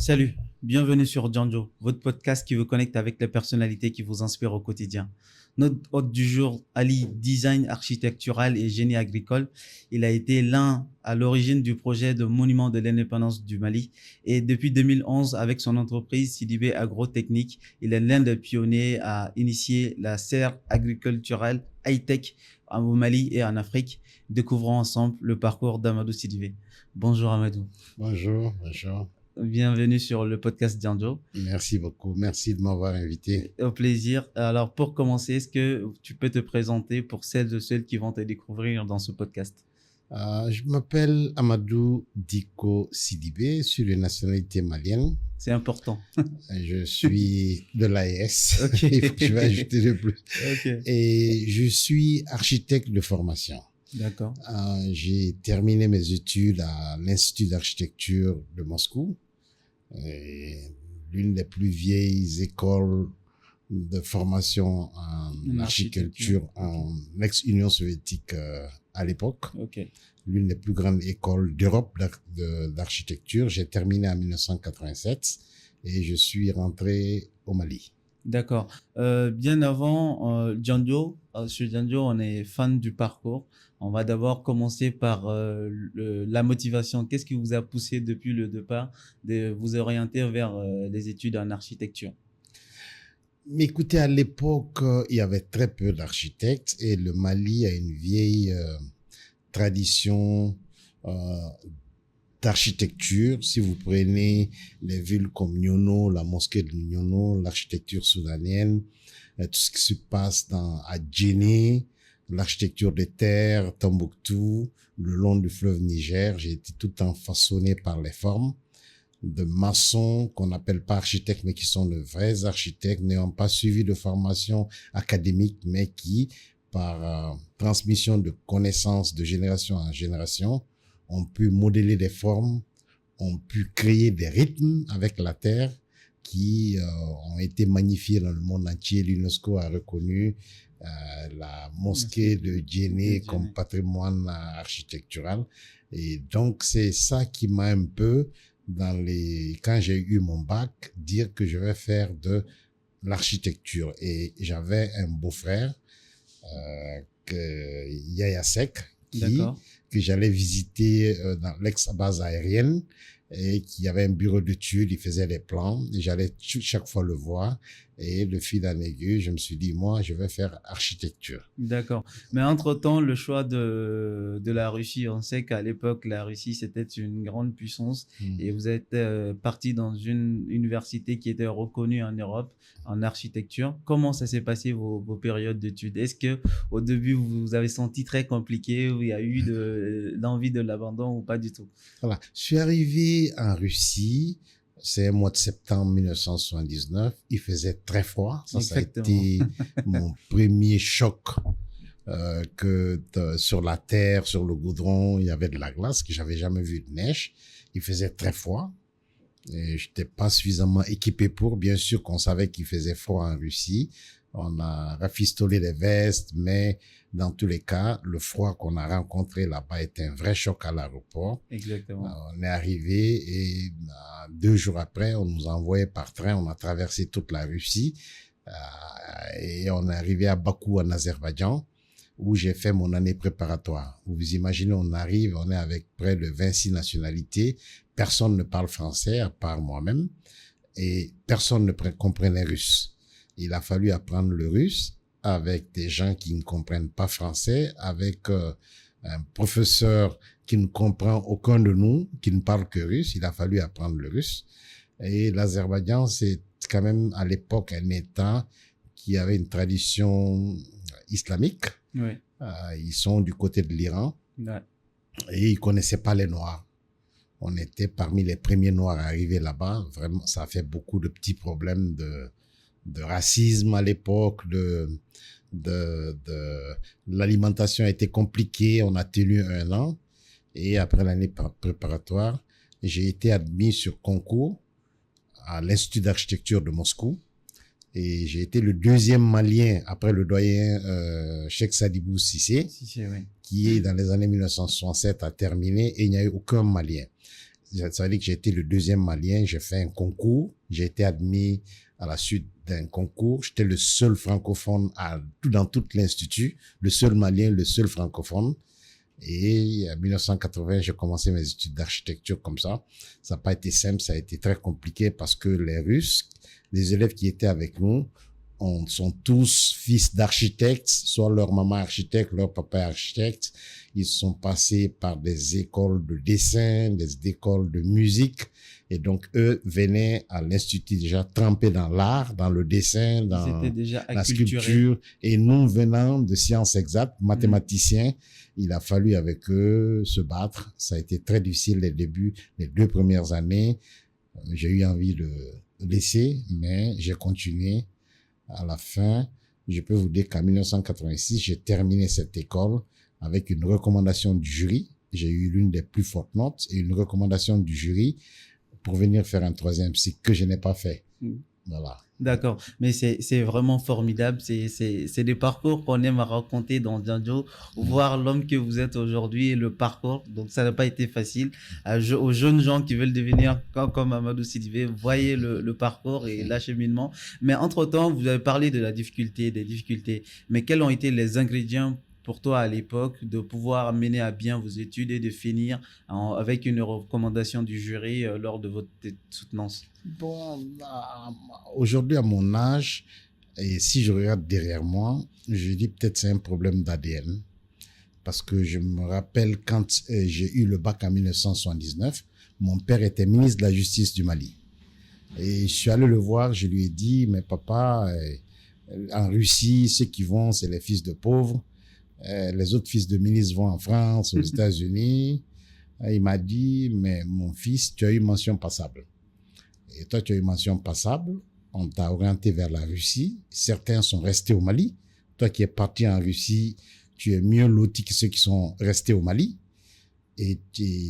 Salut, bienvenue sur Django, votre podcast qui vous connecte avec les personnalités qui vous inspirent au quotidien. Notre hôte du jour allie design architectural et génie agricole. Il a été l'un à l'origine du projet de monument de l'indépendance du Mali et depuis 2011, avec son entreprise Sidibé Agrotechnique, il est l'un des pionniers à initier la serre agriculturelle high-tech au Mali et en Afrique. Découvrons ensemble le parcours d'Amadou Sidibé. Bonjour Amadou. Bonjour. Bienvenue sur le podcast Django. Merci beaucoup. Merci de m'avoir invité. Au plaisir. Alors, pour commencer, est-ce que tu peux te présenter pour celles et ceux qui vont te découvrir dans ce podcast? Je m'appelle Amadou Diko Sidibé, je suis de nationalité malienne. C'est important. Je suis de l'AES. Ok. Il faut que je vais ajouter de plus. Ok. Et je suis architecte de formation. D'accord. J'ai terminé mes études à l'Institut d'architecture de Moscou, l'une des plus vieilles écoles de formation en architecture en ex-Union soviétique à l'époque. Ok. L'une des plus grandes écoles d'Europe d'architecture. J'ai terminé en 1987 et je suis rentré au Mali. D'accord. Bien avant Django, sur Django, on est fan du parcours. On va d'abord commencer par la motivation. Qu'est-ce qui vous a poussé depuis le départ de vous orienter vers les études en architecture? Mais écoutez, à l'époque, il y avait très peu d'architectes et le Mali a une vieille tradition d'architecture. Si vous prenez les villes comme Nyono, la mosquée de Nyono, l'architecture soudanienne, tout ce qui se passe à Djenné, l'architecture des terres, Tombouctou, le long du fleuve Niger, j'ai été tout le temps façonné par les formes de maçons qu'on n'appelle pas architectes, mais qui sont de vrais architectes, n'ayant pas suivi de formation académique, mais qui, par transmission de connaissances de génération en génération, ont pu modeler des formes, ont pu créer des rythmes avec la terre qui ont été magnifiés dans le monde entier. L'UNESCO a reconnu la mosquée de Djenné comme patrimoine architectural. Et donc, c'est ça qui m'a un peu, quand j'ai eu mon bac, dire que je vais faire de l'architecture. Et j'avais un beau-frère, Yaya Sek, que j'allais visiter dans l'ex-base aérienne et qui avait un bureau d'études, il faisait des plans et j'allais chaque fois le voir et de fil en aiguille, je me suis dit, moi, je vais faire architecture. D'accord. Mais entre-temps, le choix de la Russie, on sait qu'à l'époque, la Russie, c'était une grande puissance et vous êtes parti dans une université qui était reconnue en Europe en architecture. Comment ça s'est passé vos périodes d'études? Est-ce que au début, vous avez senti très compliqué ou il y a eu l'envie de l'abandon ou pas du tout? Voilà. Je suis arrivé en Russie. C'est un mois de septembre 1979. Il faisait très froid. Ça a été mon premier choc sur la terre, sur le goudron, il y avait de la glace, que j'avais jamais vu de neige. Il faisait très froid. Et j'étais pas suffisamment équipé pour. Bien sûr qu'on savait qu'il faisait froid en Russie. On a rafistolé les vestes, mais dans tous les cas, le froid qu'on a rencontré là-bas était un vrai choc à l'aéroport. Exactement. On est arrivé et 2 jours après, on nous a envoyé par train. On a traversé toute la Russie et on est arrivé à Bakou en Azerbaïdjan où j'ai fait mon année préparatoire. Vous imaginez, on arrive, on est avec près de 26 nationalités. Personne ne parle français à part moi-même et personne ne comprenait russe. Il a fallu apprendre le russe avec des gens qui ne comprennent pas français, avec un professeur qui ne comprend aucun de nous, qui ne parle que russe. Il a fallu apprendre le russe. Et l'Azerbaïdjan, c'est quand même à l'époque un État qui avait une tradition islamique. Oui. Ils sont du côté de l'Iran. Ouais. Et ils connaissaient pas les Noirs. On était parmi les premiers Noirs à arriver là-bas. Vraiment, ça a fait beaucoup de petits problèmes de racisme à l'époque, l'alimentation a été compliquée, on a tenu 1 an et après l'année préparatoire, j'ai été admis sur concours à l'Institut d'architecture de Moscou et j'ai été le 2e Malien après le doyen Cheikh Sadibou Cissé, Oui. qui dans les années 1967 a terminé et il n'y a eu aucun Malien. Ça veut dire que j'ai été le deuxième Malien. J'ai fait un concours. J'ai été admis à la suite d'un concours. J'étais le seul francophone dans tout l'institut, le seul Malien, le seul francophone. Et en 1980, j'ai commencé mes études d'architecture comme ça. Ça n'a pas été simple, ça a été très compliqué parce que les Russes, les élèves qui étaient avec nous, sont tous fils d'architectes, soit leur maman architecte, leur papa architecte. Ils sont passés par des écoles de dessin, des écoles de musique. Et donc, eux venaient à l'institut déjà trempés dans l'art, dans le dessin, dans la sculpture. Et nous, venant de sciences exactes, mathématiciens, il a fallu avec eux se battre. Ça a été très difficile les débuts, les 2 premières années. J'ai eu envie de laisser, mais j'ai continué. À la fin, je peux vous dire qu'en 1986, j'ai terminé cette école avec une recommandation du jury. J'ai eu l'une des plus fortes notes et une recommandation du jury pour venir faire un 3e cycle que je n'ai pas fait. Voilà. D'accord, mais c'est vraiment formidable. C'est des parcours qu'on aime à raconter dans Djanjo, voir l'homme que vous êtes aujourd'hui et le parcours. Donc ça n'a pas été facile. Aux jeunes gens qui veulent devenir comme Amadou Sidibé, voyez le parcours et l'acheminement. Mais entre-temps, vous avez parlé de la difficulté, des difficultés. Mais quels ont été les ingrédients pour toi à l'époque de pouvoir mener à bien vos études et de finir avec une recommandation du jury lors de votre soutenance? Bon, aujourd'hui à mon âge, et si je regarde derrière moi, je dis peut-être c'est un problème d'ADN. Parce que je me rappelle quand j'ai eu le bac en 1979, mon père était ministre de la Justice du Mali. Et je suis allé le voir, je lui ai dit, mais papa, en Russie, ceux qui vont, c'est les fils de pauvres. Les autres fils de ministres vont en France, aux États-Unis. Il m'a dit, mais mon fils, tu as eu mention passable. Et toi, tu as eu mention passable. On t'a orienté vers la Russie. Certains sont restés au Mali. Toi qui es parti en Russie, tu es mieux loti que ceux qui sont restés au Mali. Et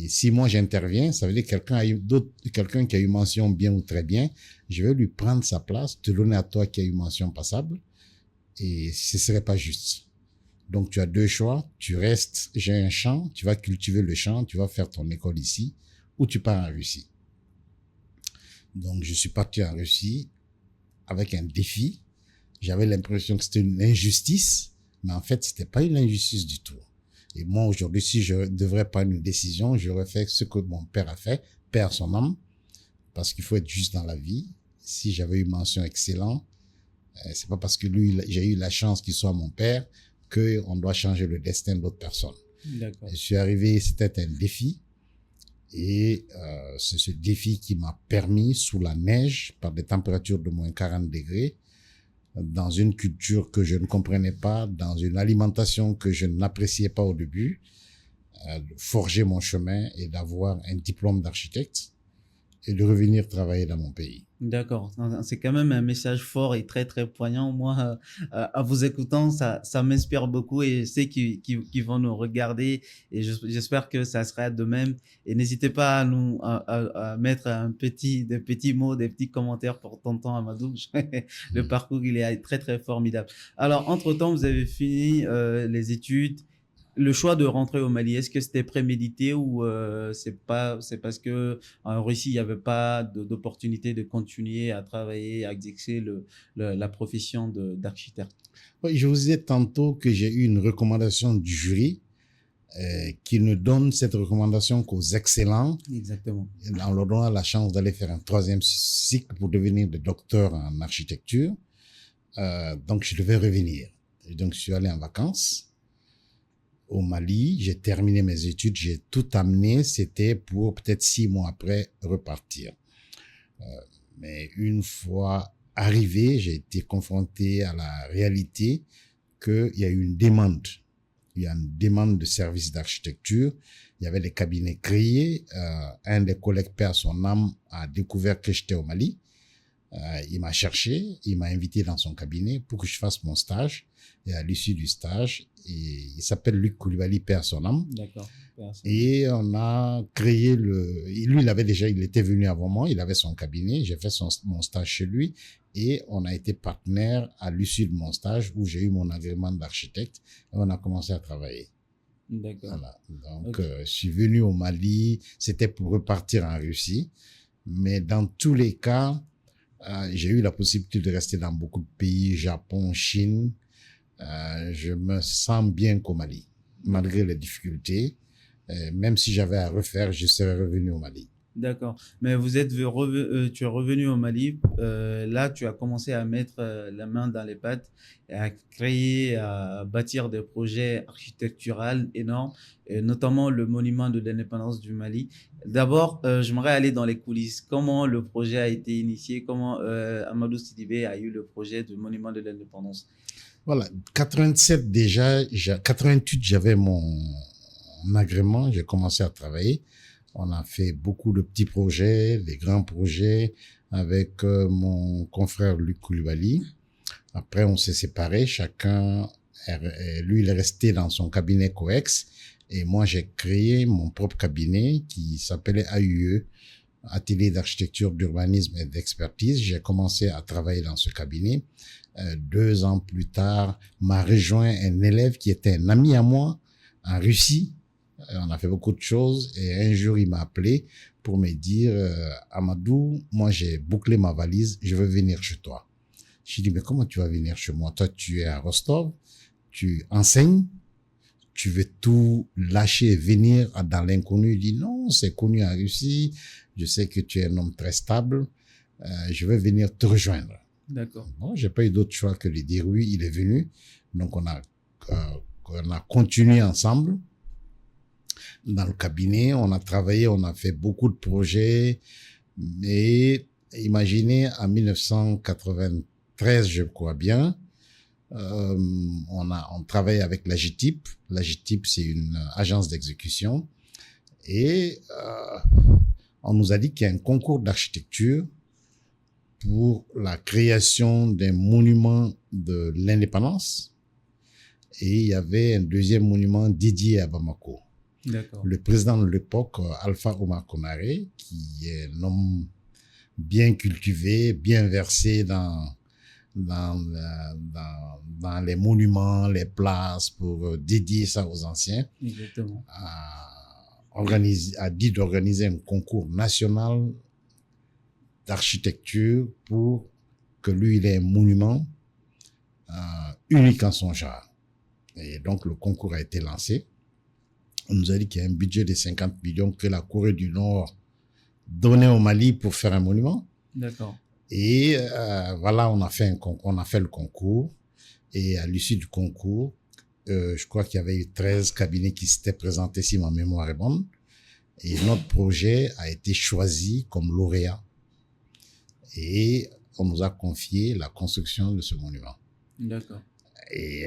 si moi j'interviens, ça veut dire quelqu'un qui a eu mention bien ou très bien, je vais lui prendre sa place, te donner à toi qui a eu mention passable. Et ce serait pas juste. Donc, tu as 2 choix. Tu restes, j'ai un champ, tu vas cultiver le champ, tu vas faire ton école ici, ou tu pars en Russie. Donc, je suis parti en Russie avec un défi. J'avais l'impression que c'était une injustice, mais en fait, c'était pas une injustice du tout. Et moi, aujourd'hui, si je devrais prendre une décision, j'aurais fait ce que mon père a fait, père son âme, parce qu'il faut être juste dans la vie. Si j'avais eu mention excellent, c'est pas parce que lui, j'ai eu la chance qu'il soit mon père, qu'on doit changer le destin d'autres personnes. D'accord. Je suis arrivé, c'était un défi. Et c'est ce défi qui m'a permis, sous la neige, par des températures de moins 40 degrés, dans une culture que je ne comprenais pas, dans une alimentation que je n'appréciais pas au début, de forger mon chemin et d'avoir un diplôme d'architecte et de revenir travailler dans mon pays. D'accord. C'est quand même un message fort et très, très poignant. Moi, à vous écoutant, ça m'inspire beaucoup et ceux qui vont nous regarder et j'espère que ça sera de même. Et n'hésitez pas à mettre des petits mots, des petits commentaires pour tonton Amadou. Le parcours, il est très, très formidable. Alors, entre-temps, vous avez fini les études. Le choix de rentrer au Mali, est-ce que c'était prémédité ou c'est parce que en Russie il n'y avait pas d'opportunité de continuer à travailler, à exercer la profession d'architecte? Oui, je vous disais tantôt que j'ai eu une recommandation du jury qui ne donne cette recommandation qu'aux excellents. Exactement. En leur donnant la chance d'aller faire un 3e cycle pour devenir des docteurs en architecture. Donc je devais revenir. Et donc je suis allé en vacances au Mali, j'ai terminé mes études, j'ai tout amené, c'était pour peut-être 6 mois après repartir. Mais une fois arrivé, j'ai été confronté à la réalité qu'il y a eu une demande. Il y a une demande de services d'architecture. Il y avait des cabinets créés. Un des collègues, père son âme, a découvert que j'étais au Mali. Il m'a cherché, il m'a invité dans son cabinet pour que je fasse mon stage. Et à l'issue du stage, il s'appelle Luc Koulibaly, père son âme. D'accord. Et on a créé lui, il était venu avant moi, il avait son cabinet, j'ai fait mon stage chez lui et on a été partenaires à l'issue de mon stage où j'ai eu mon agrément d'architecte et on a commencé à travailler. D'accord. Voilà. Donc, Ok. je suis venu au Mali, c'était pour repartir en Russie. Mais dans tous les cas, j'ai eu la possibilité de rester dans beaucoup de pays, Japon, Chine. Je me sens bien qu'au Mali, D'accord. malgré les difficultés. Même si j'avais à refaire, je serais revenu au Mali. D'accord. Mais tu es revenu au Mali. Là, tu as commencé à mettre la main dans les pattes et à créer, à bâtir des projets architecturaux énormes, et notamment le monument de l'indépendance du Mali. D'abord, j'aimerais aller dans les coulisses. Comment le projet a été initié? Comment Amadou Sidibé a eu le projet du monument de l'indépendance? Voilà, 87 déjà, 88 j'avais mon agrément, j'ai commencé à travailler. On a fait beaucoup de petits projets, des grands projets avec mon confrère Luc Koulibaly. Après, on s'est séparés, chacun, lui, il est resté dans son cabinet COEX et moi, j'ai créé mon propre cabinet qui s'appelait AUE, Atelier d'architecture, d'urbanisme et d'expertise. J'ai commencé à travailler dans ce cabinet. 2 ans plus tard, m'a rejoint un élève qui était un ami à moi en Russie. On a fait beaucoup de choses et un jour, il m'a appelé pour me dire Amadou, moi, j'ai bouclé ma valise, je veux venir chez toi. Je lui dis, mais comment tu vas venir chez moi? Toi, tu es à Rostov, tu enseignes, tu veux tout lâcher et venir dans l'inconnu. Il dit, non, c'est connu en Russie, je sais que tu es un homme très stable, je veux venir te rejoindre. D'accord. Bon, j'ai pas eu d'autre choix que de dire oui, il est venu. Donc, on a continué ensemble dans le cabinet, on a travaillé, on a fait beaucoup de projets. Et imaginez, en 1993, je crois bien, on travaille avec la GTIP. La GTIP, c'est une agence d'exécution. Et on nous a dit qu'il y a un concours d'architecture pour la création d'un monument de l'indépendance. Et il y avait un deuxième monument dédié à Bamako. D'accord. Le président de l'époque, Alpha Oumar Konaré, qui est un homme bien cultivé, bien versé dans les monuments, les places, pour dédier ça aux anciens, Exactement. a dit d'organiser un concours national d'architecture pour que lui, il ait un monument unique en son genre. Et donc, le concours a été lancé. On nous a dit qu'il y a un budget de 50 millions que la Corée du Nord donnait au Mali pour faire un monument. D'accord. Et voilà, on a fait le concours. Et à l'issue du concours, je crois qu'il y avait eu 13 cabinets qui s'étaient présentés, si ma mémoire est bonne. Et notre projet a été choisi comme lauréat. Et on nous a confié la construction de ce monument. D'accord. Et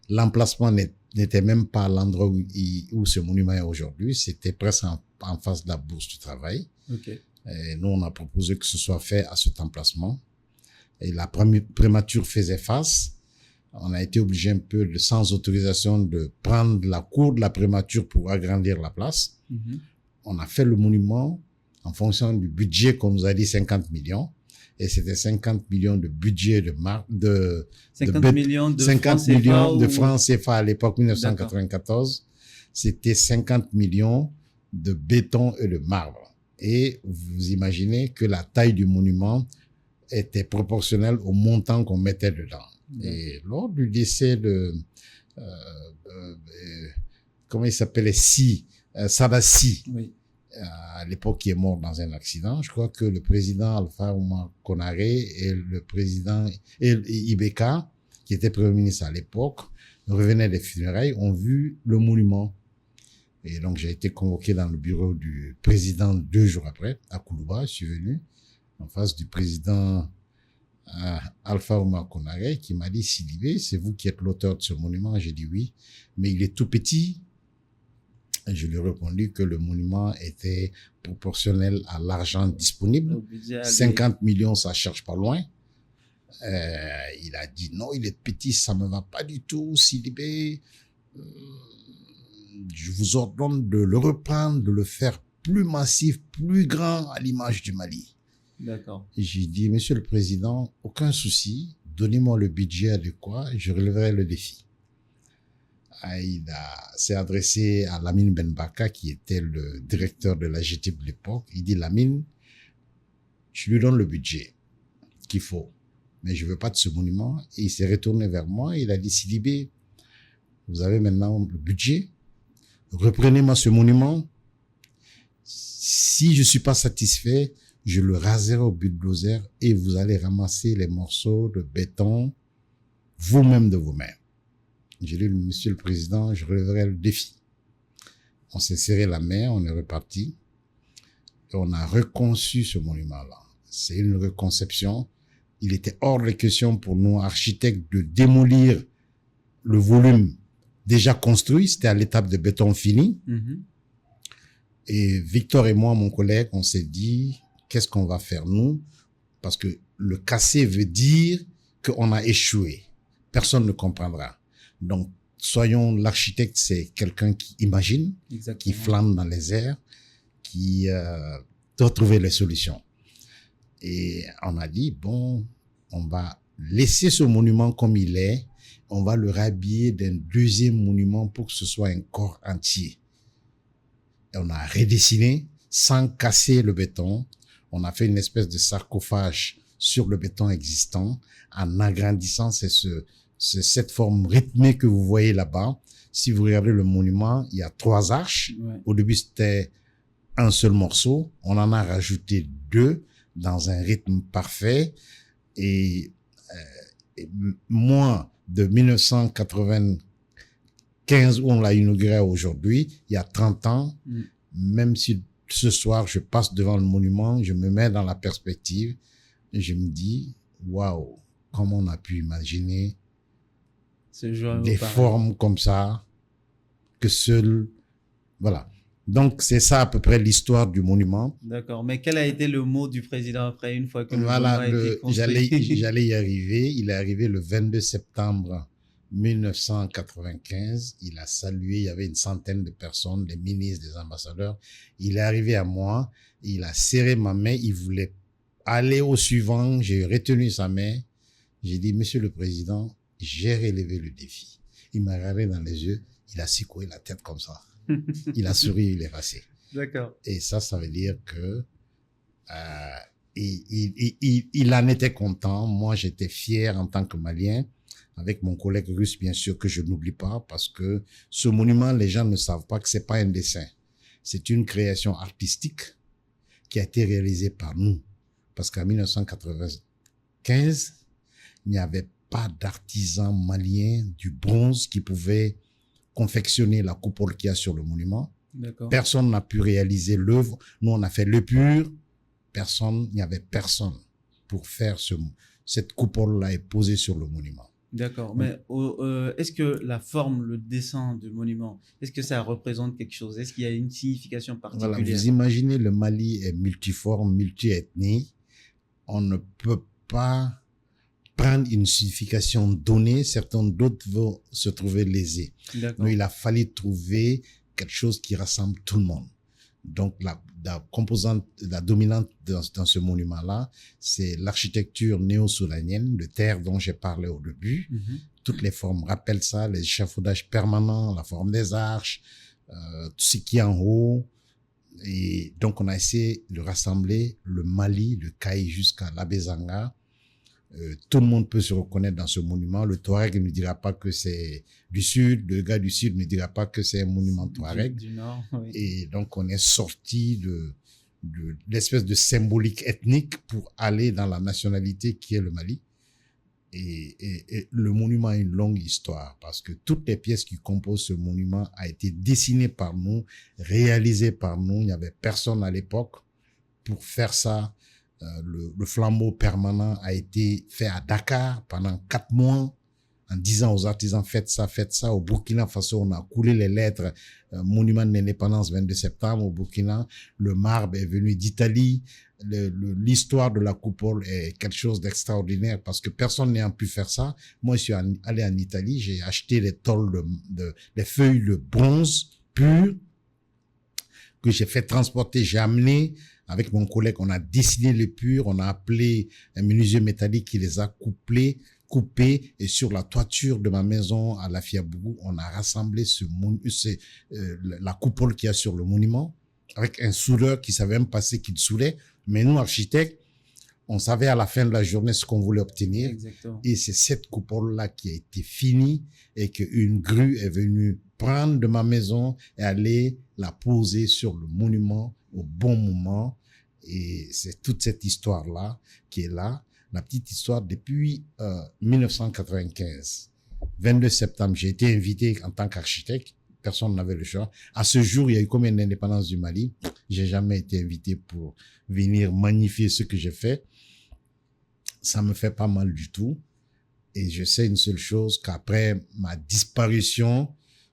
l'emplacement n'était même pas à l'endroit où ce monument est aujourd'hui. C'était presque en face de la Bourse du Travail. Ok. Et nous, on a proposé que ce soit fait à cet emplacement. Et la prémature faisait face. On a été obligé un peu, sans autorisation, de prendre la cour de la prémature pour agrandir la place. Mhm. On a fait le monument en fonction du budget qu'on nous a dit 50 millions. Et c'était 50 millions de budget 50 millions de 50 francs millions CFA de ou... francs CFA à l'époque D'accord. 1994. C'était 50 millions de béton et de marbre. Et vous imaginez que la taille du monument était proportionnelle au montant qu'on mettait dedans. Et lors du décès de comment il s'appelait, Sadassi, Oui. à l'époque, qui est mort dans un accident. Je crois que le président Alpha Oumar Konaré et le président Ibeka, qui était premier ministre à l'époque, revenaient des funérailles, ont vu le monument. Et donc, j'ai été convoqué dans le bureau du président 2 jours après, à Koulouba. Je suis venu en face du président Alpha Oumar Konaré, qui m'a dit, Sidibé, c'est vous qui êtes l'auteur de ce monument? J'ai dit oui, mais il est tout petit. Et je lui ai répondu que le monument était proportionnel à l'argent disponible. 50 millions, ça cherche pas loin. Il a dit non, il est petit, ça me va pas du tout, Sidibé. Je vous ordonne de le reprendre, de le faire plus massif, plus grand à l'image du Mali. D'accord. J'ai dit, Monsieur le Président, aucun souci, donnez-moi le budget adéquat, je relèverai le défi. s'est adressé à Lamine Benbaka, qui était le directeur de la GT de l'époque. Il dit, Lamine, je lui donne le budget qu'il faut, mais je veux pas de ce monument. Et il s'est retourné vers moi et il a dit, Sidibé, vous avez maintenant le budget, reprenez-moi ce monument. Si je suis pas satisfait, je le raserai au bulldozer et vous allez ramasser les morceaux de béton vous-même de vos mains. J'ai dit, Monsieur le Président, je relèverai le défi. On s'est serré la main, on est reparti et on a reconçu ce monument-là. C'est une reconception. Il était hors de question pour nous, architectes, de démolir le volume déjà construit. C'était à l'étape de béton fini. Et Victor et moi, mon collègue, on s'est dit, qu'est-ce qu'on va faire nous? Parce que le casser veut dire qu'on a échoué. Personne ne comprendra. Donc, soyons l'architecte, c'est quelqu'un qui imagine, qui flâne dans les airs, qui doit trouver les solutions. Et on a dit, bon, on va laisser ce monument comme il est, on va le rhabiller d'un deuxième monument pour que ce soit un corps entier. Et on a redessiné sans casser le béton. On a fait une espèce de sarcophage sur le béton existant en agrandissant cette forme rythmée que vous voyez là-bas. Si vous regardez le monument, il y a 3 arches. Ouais. Au début, c'était un seul morceau. On en a rajouté 2 dans un rythme parfait. Et moi, de 1995, où on l'a inauguré aujourd'hui, il y a 30 ans, même si ce soir, je passe devant le monument, je me mets dans la perspective et je me dis, waouh, comment on a pu imaginer des formes comme ça que seul, voilà. Donc, c'est ça à peu près l'histoire du monument. D'accord. Mais quel a été le mot du président après, une fois que le monument a été construit? J'allais y arriver. Il est arrivé le 22 septembre 1995. Il a salué, il y avait une centaine de personnes, des ministres, des ambassadeurs. Il est arrivé à moi, il a serré ma main, il voulait aller au suivant. J'ai retenu sa main. J'ai dit, Monsieur le Président, j'ai relevé le défi. Il m'a regardé dans les yeux, il a secoué la tête comme ça. Il a souri, il est passé. D'accord. Et ça veut dire que il en était content. Moi, j'étais fier en tant que Malien, avec mon collègue russe, bien sûr, que je n'oublie pas, parce que ce monument, les gens ne savent pas que c'est pas un dessin. C'est une création artistique qui a été réalisée par nous. Parce qu'en 1995, il n'y avait pas d'artisan malien du bronze qui pouvait confectionner la coupole qu'il y a sur le monument. Personne n'a pu réaliser l'œuvre. Nous, on a fait le pur. Il n'y avait personne pour faire cette coupole-là et poser sur le monument. D'accord. Mais est-ce que la forme, le dessin du monument, est-ce que ça représente quelque chose? Est-ce qu'il y a une signification particulière? Voilà, vous imaginez, le Mali est multiforme, multi-ethnie. On ne peut pas prendre une signification donnée, certains d'autres vont se trouver lésés. Mais il a fallu trouver quelque chose qui rassemble tout le monde. Donc, la composante, la dominante dans ce monument-là, c'est l'architecture néo-soulanienne, de terre dont j'ai parlé au début. Toutes les formes rappellent ça, les échafaudages permanents, la forme des arches, tout ce qui est en haut. Et donc, on a essayé de rassembler le Mali, de Kaï jusqu'à l'Abezanga. Tout le monde peut se reconnaître dans ce monument. Le Touareg ne dira pas que c'est du Sud, le gars du Sud ne dira pas que c'est un monument Touareg. Du Nord, oui. Et donc, on est sorti de l'espèce de symbolique ethnique pour aller dans la nationalité qui est le Mali. Et le monument a une longue histoire parce que toutes les pièces qui composent ce monument a été dessinées par nous, réalisées par nous. Il n'y avait personne à l'époque pour faire ça. Le flambeau permanent a été fait à Dakar pendant 4 mois en disant aux artisans faites ça. Au Burkina Faso, on a coulé les lettres monument de l'indépendance 22 septembre. Au Burkina, le marbre est venu d'Italie. L'histoire de la coupole est quelque chose d'extraordinaire parce que personne n'ayant pu faire ça. Moi, je suis allé en Italie, j'ai acheté les tôles les feuilles de bronze pur que j'ai fait transporter, j'ai amené. Avec mon collègue, on a dessiné les purs, on a appelé un menuisier métallique qui les a couplés coupé et sur la toiture de ma maison à la Fiabougou, on a rassemblé la coupole qu'il y a sur le monument avec un soudeur qui savait même pas ce qu'il soudait. Mais nous, architectes, on savait à la fin de la journée ce qu'on voulait obtenir. Exactement. Et c'est cette coupole-là qui a été finie et qu'une grue est venue prendre de ma maison et aller la poser sur le monument au bon moment. Et c'est toute cette histoire-là qui est là. La petite histoire depuis 1995. 22 septembre, j'ai été invité en tant qu'architecte. Personne n'avait le choix. À ce jour, il y a eu combien d'indépendances du Mali? J'ai jamais été invité pour venir magnifier ce que j'ai fait. Ça me fait pas mal du tout. Et je sais une seule chose, qu'après ma disparition,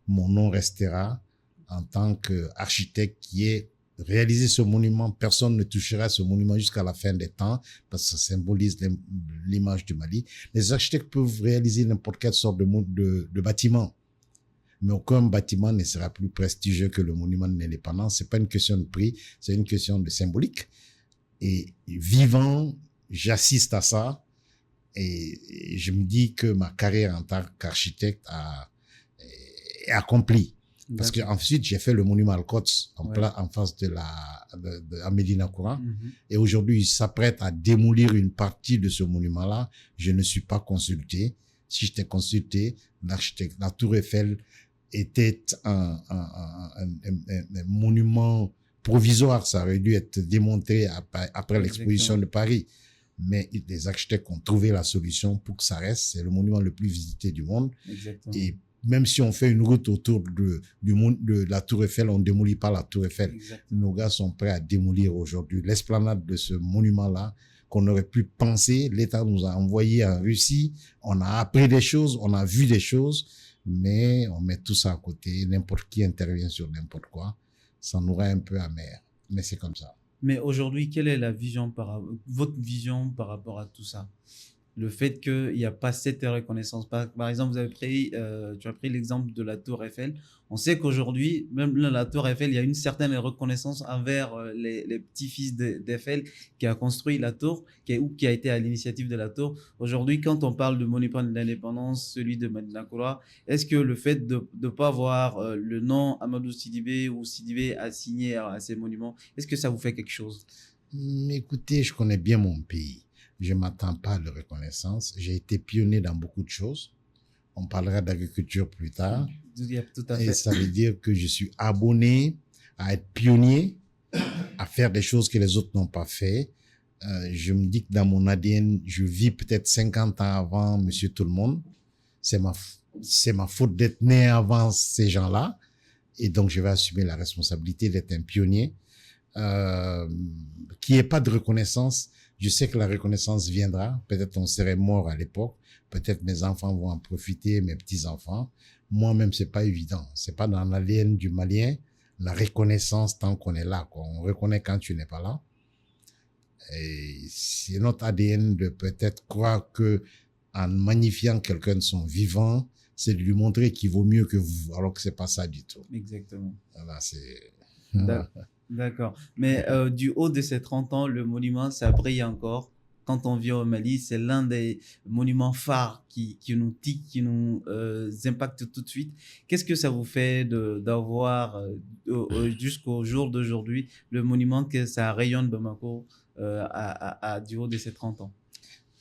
mon nom restera en tant qu'architecte qui est réaliser ce monument. Personne ne touchera à ce monument jusqu'à la fin des temps parce que ça symbolise l'image du Mali. Les architectes peuvent réaliser n'importe quelle sorte de bâtiment, mais aucun bâtiment ne sera plus prestigieux que le monument de l'indépendance. C'est pas une question de prix, c'est une question de symbolique. Et vivant, j'assiste à ça et je me dis que ma carrière en tant qu'architecte est accomplie. Parce qu'ensuite, j'ai fait le monument Al-Quds en face à Médina Koura. Et aujourd'hui, il s'apprête à démolir une partie de ce monument-là. Je ne suis pas consulté. Si j'étais consulté, l'architecte, la Tour Eiffel était un monument provisoire. Ça aurait dû être démonté après l'exposition de Paris. Mais les architectes ont trouvé la solution pour que ça reste. C'est le monument le plus visité du monde. Exactement. Et même si on fait une route autour de la Tour Eiffel, on ne démolit pas la Tour Eiffel. Exactement. Nos gars sont prêts à démolir aujourd'hui l'esplanade de ce monument-là qu'on aurait pu penser. L'État nous a envoyé en Russie. On a appris des choses, on a vu des choses, mais on met tout ça à côté. N'importe qui intervient sur n'importe quoi. Ça nous rend un peu amer. Mais c'est comme ça. Mais aujourd'hui, quelle est votre vision par rapport à tout ça? Le fait qu'il n'y a pas cette reconnaissance. Par exemple, tu as pris l'exemple de la Tour Eiffel. On sait qu'aujourd'hui, même la Tour Eiffel, il y a une certaine reconnaissance envers les petits-fils d'Eiffel qui a construit la tour, qui a été à l'initiative de la tour. Aujourd'hui, quand on parle de monument de l'indépendance, celui de Médina Koura, est-ce que le fait de ne pas avoir le nom Amadou Sidibé ou Sidibé assigné à ces monuments, est-ce que ça vous fait quelque chose? Écoutez, je connais bien mon pays. Je ne m'attends pas à la reconnaissance. J'ai été pionnier dans beaucoup de choses. On parlera d'agriculture plus tard. Tout à fait. Et ça veut dire que je suis abonné à être pionnier, à faire des choses que les autres n'ont pas fait. Je me dis que dans mon ADN, je vis peut-être 50 ans avant Monsieur Tout-le-Monde. C'est ma faute d'être né avant ces gens-là. Et donc, je vais assumer la responsabilité d'être un pionnier. Qu'il n'y ait pas de reconnaissance. Je sais que la reconnaissance viendra. Peut-être on serait mort à l'époque. Peut-être mes enfants vont en profiter, mes petits-enfants. Moi-même, c'est pas évident. C'est pas dans l'ADN du Malien, la reconnaissance tant qu'on est là, quoi. On reconnaît quand tu n'es pas là. Et c'est notre ADN de peut-être croire que en magnifiant quelqu'un de son vivant, c'est de lui montrer qu'il vaut mieux que vous, alors que c'est pas ça du tout. Exactement. Voilà, c'est... D'accord. Mais du haut de ces 30 ans, le monument, ça brille encore. Quand on vit au Mali, c'est l'un des monuments phares qui nous tique, qui nous impacte tout de suite. Qu'est-ce que ça vous fait d'avoir, jusqu'au jour d'aujourd'hui, le monument que ça rayonne Bamako du haut de ces 30 ans?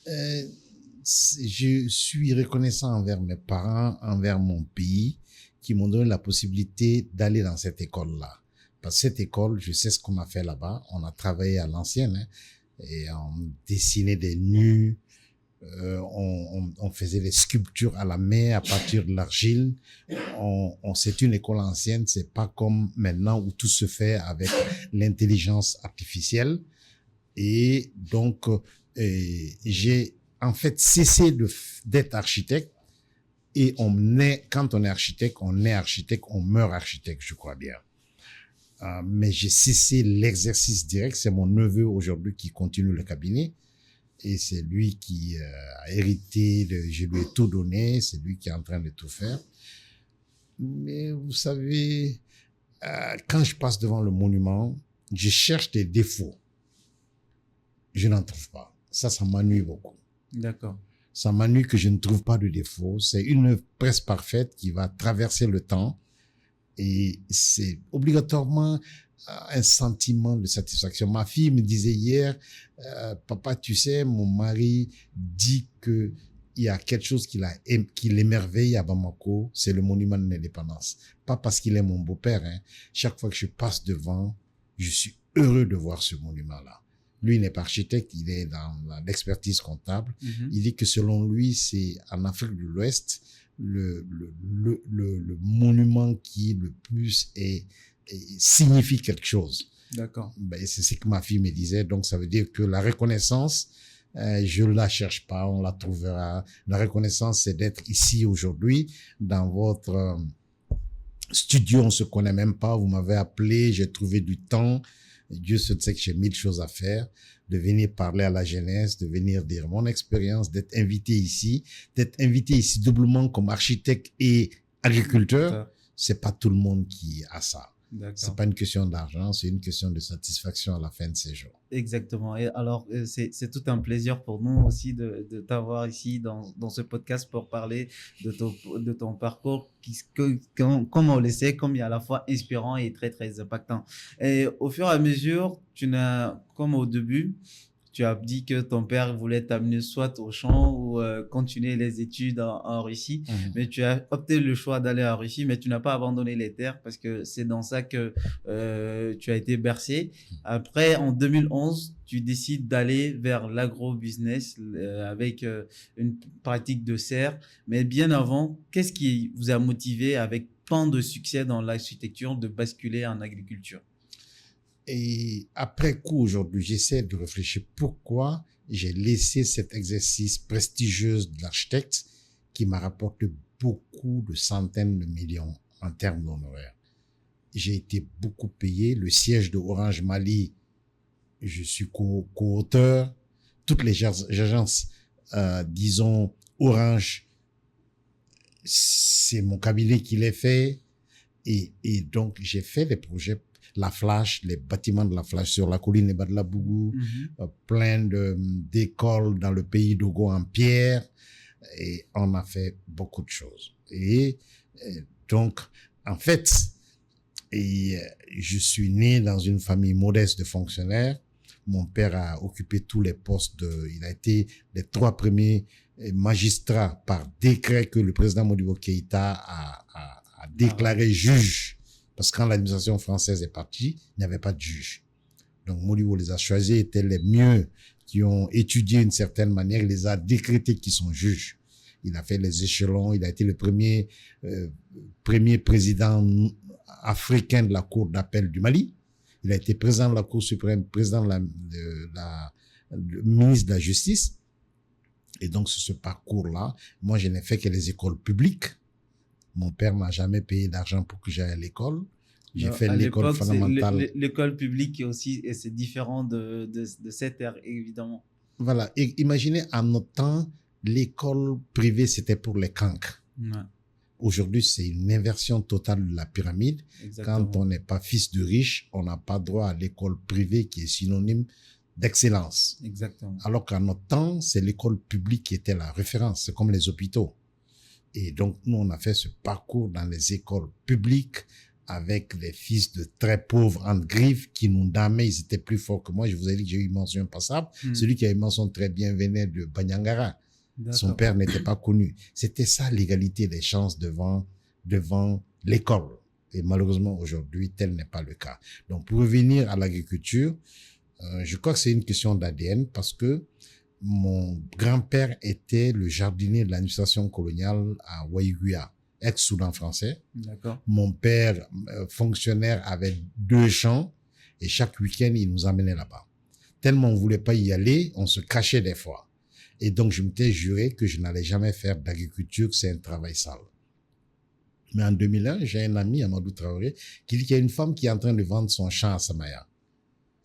Je suis reconnaissant envers mes parents, envers mon pays, qui m'ont donné la possibilité d'aller dans cette école-là. Parce que cette école, je sais ce qu'on a fait là-bas. On a travaillé à l'ancienne, hein, et on dessinait des nus, on faisait des sculptures à la main à partir de l'argile. C'est une école ancienne, c'est pas comme maintenant où tout se fait avec l'intelligence artificielle. Et donc, j'ai en fait cessé d'être architecte. Et quand on est architecte, on meurt architecte, je crois bien. Mais j'ai cessé l'exercice direct. C'est mon neveu aujourd'hui qui continue le cabinet. Et c'est lui qui a hérité, je lui ai tout donné. C'est lui qui est en train de tout faire. Mais vous savez, quand je passe devant le monument, je cherche des défauts. Je n'en trouve pas. Ça m'ennuie beaucoup. D'accord. Ça m'ennuie que je ne trouve pas de défaut. C'est une œuvre presque parfaite qui va traverser le temps et c'est obligatoirement un sentiment de satisfaction. Ma fille me disait hier, papa, tu sais, mon mari dit que il y a quelque chose qui l'émerveille à Bamako, c'est le monument de l'indépendance. Pas parce qu'il est mon beau-père, hein. Chaque fois que je passe devant, je suis heureux de voir ce monument-là. Lui, il n'est pas architecte, il est dans l'expertise comptable. Il dit que selon lui, c'est en Afrique de l'Ouest, le monument qui le plus signifie quelque chose. D'accord. Ben, c'est ce que ma fille me disait. Donc, ça veut dire que la reconnaissance, je la cherche pas, on la trouvera. La reconnaissance, c'est d'être ici aujourd'hui, dans votre studio. On se connaît même pas. Vous m'avez appelé, j'ai trouvé du temps. Dieu se sait que j'ai 1000 choses à faire, de venir parler à la jeunesse, de venir dire mon expérience, d'être invité ici doublement comme architecte et agriculteur. C'est pas tout le monde qui a ça. C'est pas une question d'argent, c'est une question de satisfaction à la fin de ces jours. Exactement. Et alors, c'est tout un plaisir pour nous aussi de t'avoir ici dans ce podcast pour parler de ton parcours comme on le sait, comme il est à la fois inspirant et très, très impactant. Et au fur et à mesure, comme au début, tu as dit que ton père voulait t'amener soit au champ ou continuer les études en Russie, mais tu as opté le choix d'aller en Russie, mais tu n'as pas abandonné les terres parce que c'est dans ça que tu as été bercé. Après, en 2011, tu décides d'aller vers l'agro-business avec une pratique de serre. Mais bien avant, qu'est-ce qui vous a motivé avec tant de succès dans l'architecture de basculer en agriculture? Et après coup, aujourd'hui, j'essaie de réfléchir pourquoi j'ai laissé cet exercice prestigieux de l'architecte qui m'a rapporté beaucoup de centaines de millions en termes d'honoraires. J'ai été beaucoup payé. Le siège de Orange Mali, je suis co-auteur. Toutes les agences, disons, Orange, c'est mon cabinet qui les fait. Et donc, j'ai fait des projets, la Flash, les bâtiments de la Flash sur la colline de la Bougou, plein d'écoles dans le pays d'Ogo en pierre. Et on a fait beaucoup de choses. Et donc, en fait, je suis né dans une famille modeste de fonctionnaires. Mon père a occupé tous les postes il a été les 3 premiers magistrats par décret que le président Modibo Keïta a déclaré juge. Parce que quand l'administration française est partie, il n'y avait pas de juge. Donc Modibo les a choisis, étaient les mieux, qui ont étudié d'une certaine manière, il les a décrétés qui sont juges. Il a fait les échelons, il a été le premier président africain de la Cour d'appel du Mali. Il a été président de la Cour suprême, président le ministre de la Justice. Et donc, sur ce parcours-là, moi, je n'ai fait que les écoles publiques. Mon père m'a jamais payé d'argent pour que j'aille à l'école. J'ai fait l'école fondamentale. L'école publique aussi, et c'est différent de cette ère, évidemment. Voilà. Et imaginez, en notre temps, l'école privée, c'était pour les cancres. Ouais. Aujourd'hui, c'est une inversion totale de la pyramide. Exactement. Quand on n'est pas fils de riche, on n'a pas droit à l'école privée qui est synonyme d'excellence. Exactement. Alors qu'en notre temps, c'est l'école publique qui était la référence. C'est comme les hôpitaux. Et donc, nous, on a fait ce parcours dans les écoles publiques avec les fils de très pauvres en griffe qui nous damaient. Ils étaient plus forts que moi. Je vous ai dit que j'ai eu une mention passable. Celui qui a eu une mention très bien venait de Banyangara. Son père n'était pas connu. C'était ça l'égalité des chances devant l'école. Et malheureusement, aujourd'hui, tel n'est pas le cas. Donc, pour revenir à l'agriculture, je crois que c'est une question d'ADN parce que mon grand-père était le jardinier de l'administration coloniale à Waiguya, ex-Soudan français. D'accord. Mon père, fonctionnaire, avait 2 champs et chaque week-end, il nous emmenait là-bas. Tellement on voulait pas y aller, on se cachait des fois. Et donc, je m'étais juré que je n'allais jamais faire d'agriculture, que c'est un travail sale. Mais en 2001, j'ai un ami, Amadou Traoré, qui dit qu'il y a une femme qui est en train de vendre son champ à Samaya.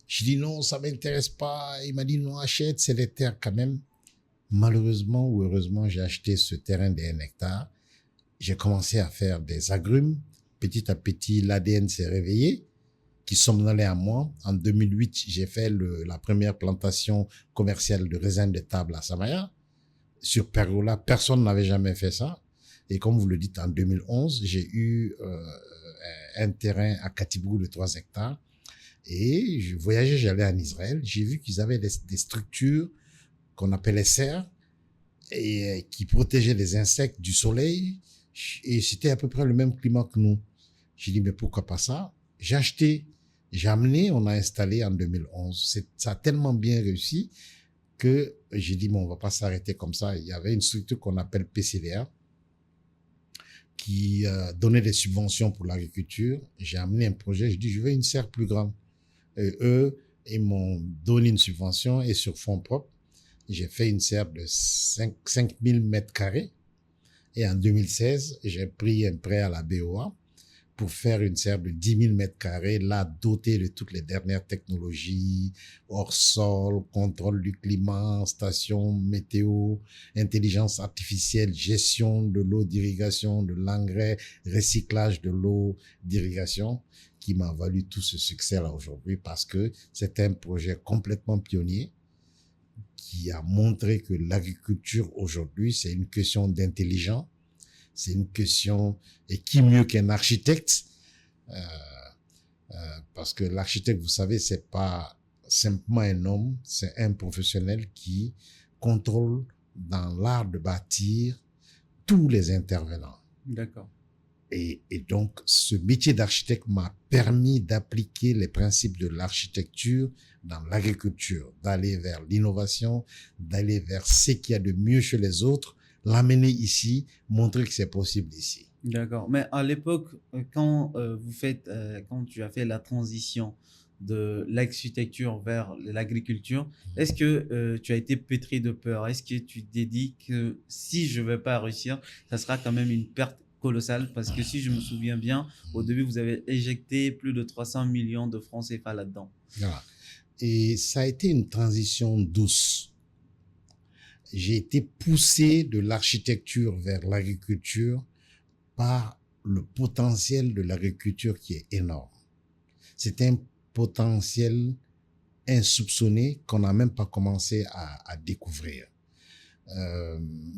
Je dis non, ça m'intéresse pas. Il m'a dit non, achète, c'est des terres quand même. Malheureusement ou heureusement, j'ai acheté ce terrain d'1 hectare. J'ai commencé à faire des agrumes. Petit à petit, l'ADN s'est réveillé, qui somnolait à moi. En 2008, j'ai fait la première plantation commerciale de raisins de table à Samaya. sur Pergola. Personne n'avait jamais fait ça. Et comme vous le dites, en 2011, j'ai eu un terrain à Katibou de 3 hectares. Et je voyageais, j'allais en Israël. J'ai vu qu'ils avaient des structures qu'on appelait serres et qui protégeaient les insectes du soleil. Et c'était à peu près le même climat que nous. J'ai dit, mais pourquoi pas ça? J'ai acheté, j'ai amené, on a installé en 2011. Ça a tellement bien réussi que j'ai dit, bon, on va pas s'arrêter comme ça. Il y avait une structure qu'on appelle PCDA qui donnait des subventions pour l'agriculture. J'ai amené un projet, j'ai dit, je veux une serre plus grande. Et eux, ils m'ont donné une subvention et sur fonds propres, j'ai fait une serre de 5000 mètres carrés. Et en 2016, j'ai pris un prêt à la BOA pour faire une serre de 10 000 mètres carrés, là, dotée de toutes les dernières technologies, hors sol, contrôle du climat, station météo, intelligence artificielle, gestion de l'eau d'irrigation, de l'engrais, recyclage de l'eau d'irrigation, qui m'a valu tout ce succès-là aujourd'hui parce que c'est un projet complètement pionnier qui a montré que l'agriculture aujourd'hui, c'est une question d'intelligence, c'est une question, et qui mieux qu'un architecte, parce que l'architecte, vous savez, c'est pas simplement un homme, c'est un professionnel qui contrôle dans l'art de bâtir tous les intervenants. D'accord. Et donc, ce métier d'architecte m'a permis d'appliquer les principes de l'architecture dans l'agriculture, d'aller vers l'innovation, d'aller vers ce qu'il y a de mieux chez les autres, l'amener ici, montrer que c'est possible ici. D'accord. Mais à l'époque, quand quand tu as fait la transition de l'architecture vers l'agriculture, est-ce que tu as été pétri de peur? Est-ce que tu t'es dit que si je ne vais pas réussir, ça sera quand même une perte colossale? Parce que si je me souviens bien, au début, vous avez éjecté plus de 300 millions de francs CFA là-dedans. Voilà. Et ça a été une transition douce. J'ai été poussé de l'architecture vers l'agriculture par le potentiel de l'agriculture qui est énorme. C'est un potentiel insoupçonné qu'on n'a même pas commencé à découvrir.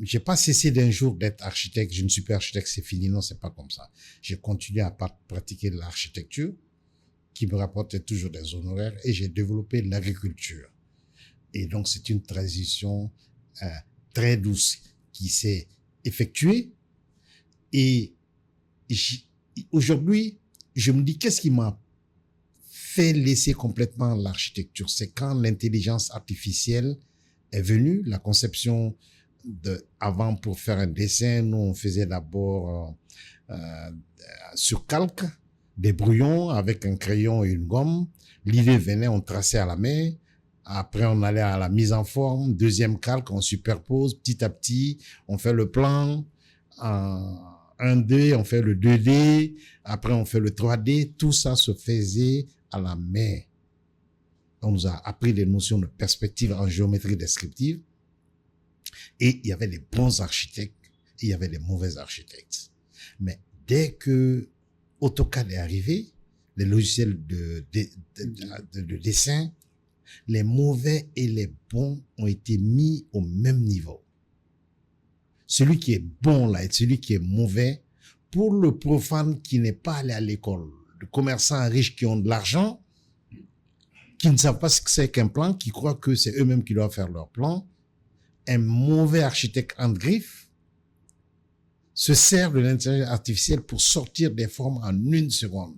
J'ai pas cessé d'un jour d'être architecte. Je ne suis pas architecte, c'est fini. Non, c'est pas comme ça. J'ai continué à pratiquer l'architecture qui me rapportait toujours des honoraires et j'ai développé l'agriculture. Et donc, c'est une transition très douce qui s'est effectuée. Et aujourd'hui, je me dis, qu'est-ce qui m'a fait laisser complètement l'architecture? C'est quand l'intelligence artificielle est venue, la conception avant pour faire un dessin, nous on faisait d'abord sur calque, des brouillons avec un crayon et une gomme. L'idée venait, on traçait à la main. Après, on allait à la mise en forme. Deuxième calque, on superpose petit à petit. On fait le plan en 1D, on fait le 2D. Après, on fait le 3D. Tout ça se faisait à la main. On nous a appris les notions de perspective en géométrie descriptive. Et il y avait les bons architectes et il y avait les mauvais architectes. Mais dès que AutoCAD est arrivé, les logiciels de dessin, les mauvais et les bons ont été mis au même niveau. Celui qui est bon là et celui qui est mauvais, pour le profane qui n'est pas allé à l'école, de commerçants riches qui ont de l'argent, qui ne savent pas ce que c'est qu'un plan, qui croient que c'est eux-mêmes qui doivent faire leur plan, un mauvais architecte en griffe se sert de l'intelligence artificielle pour sortir des formes en 1 seconde.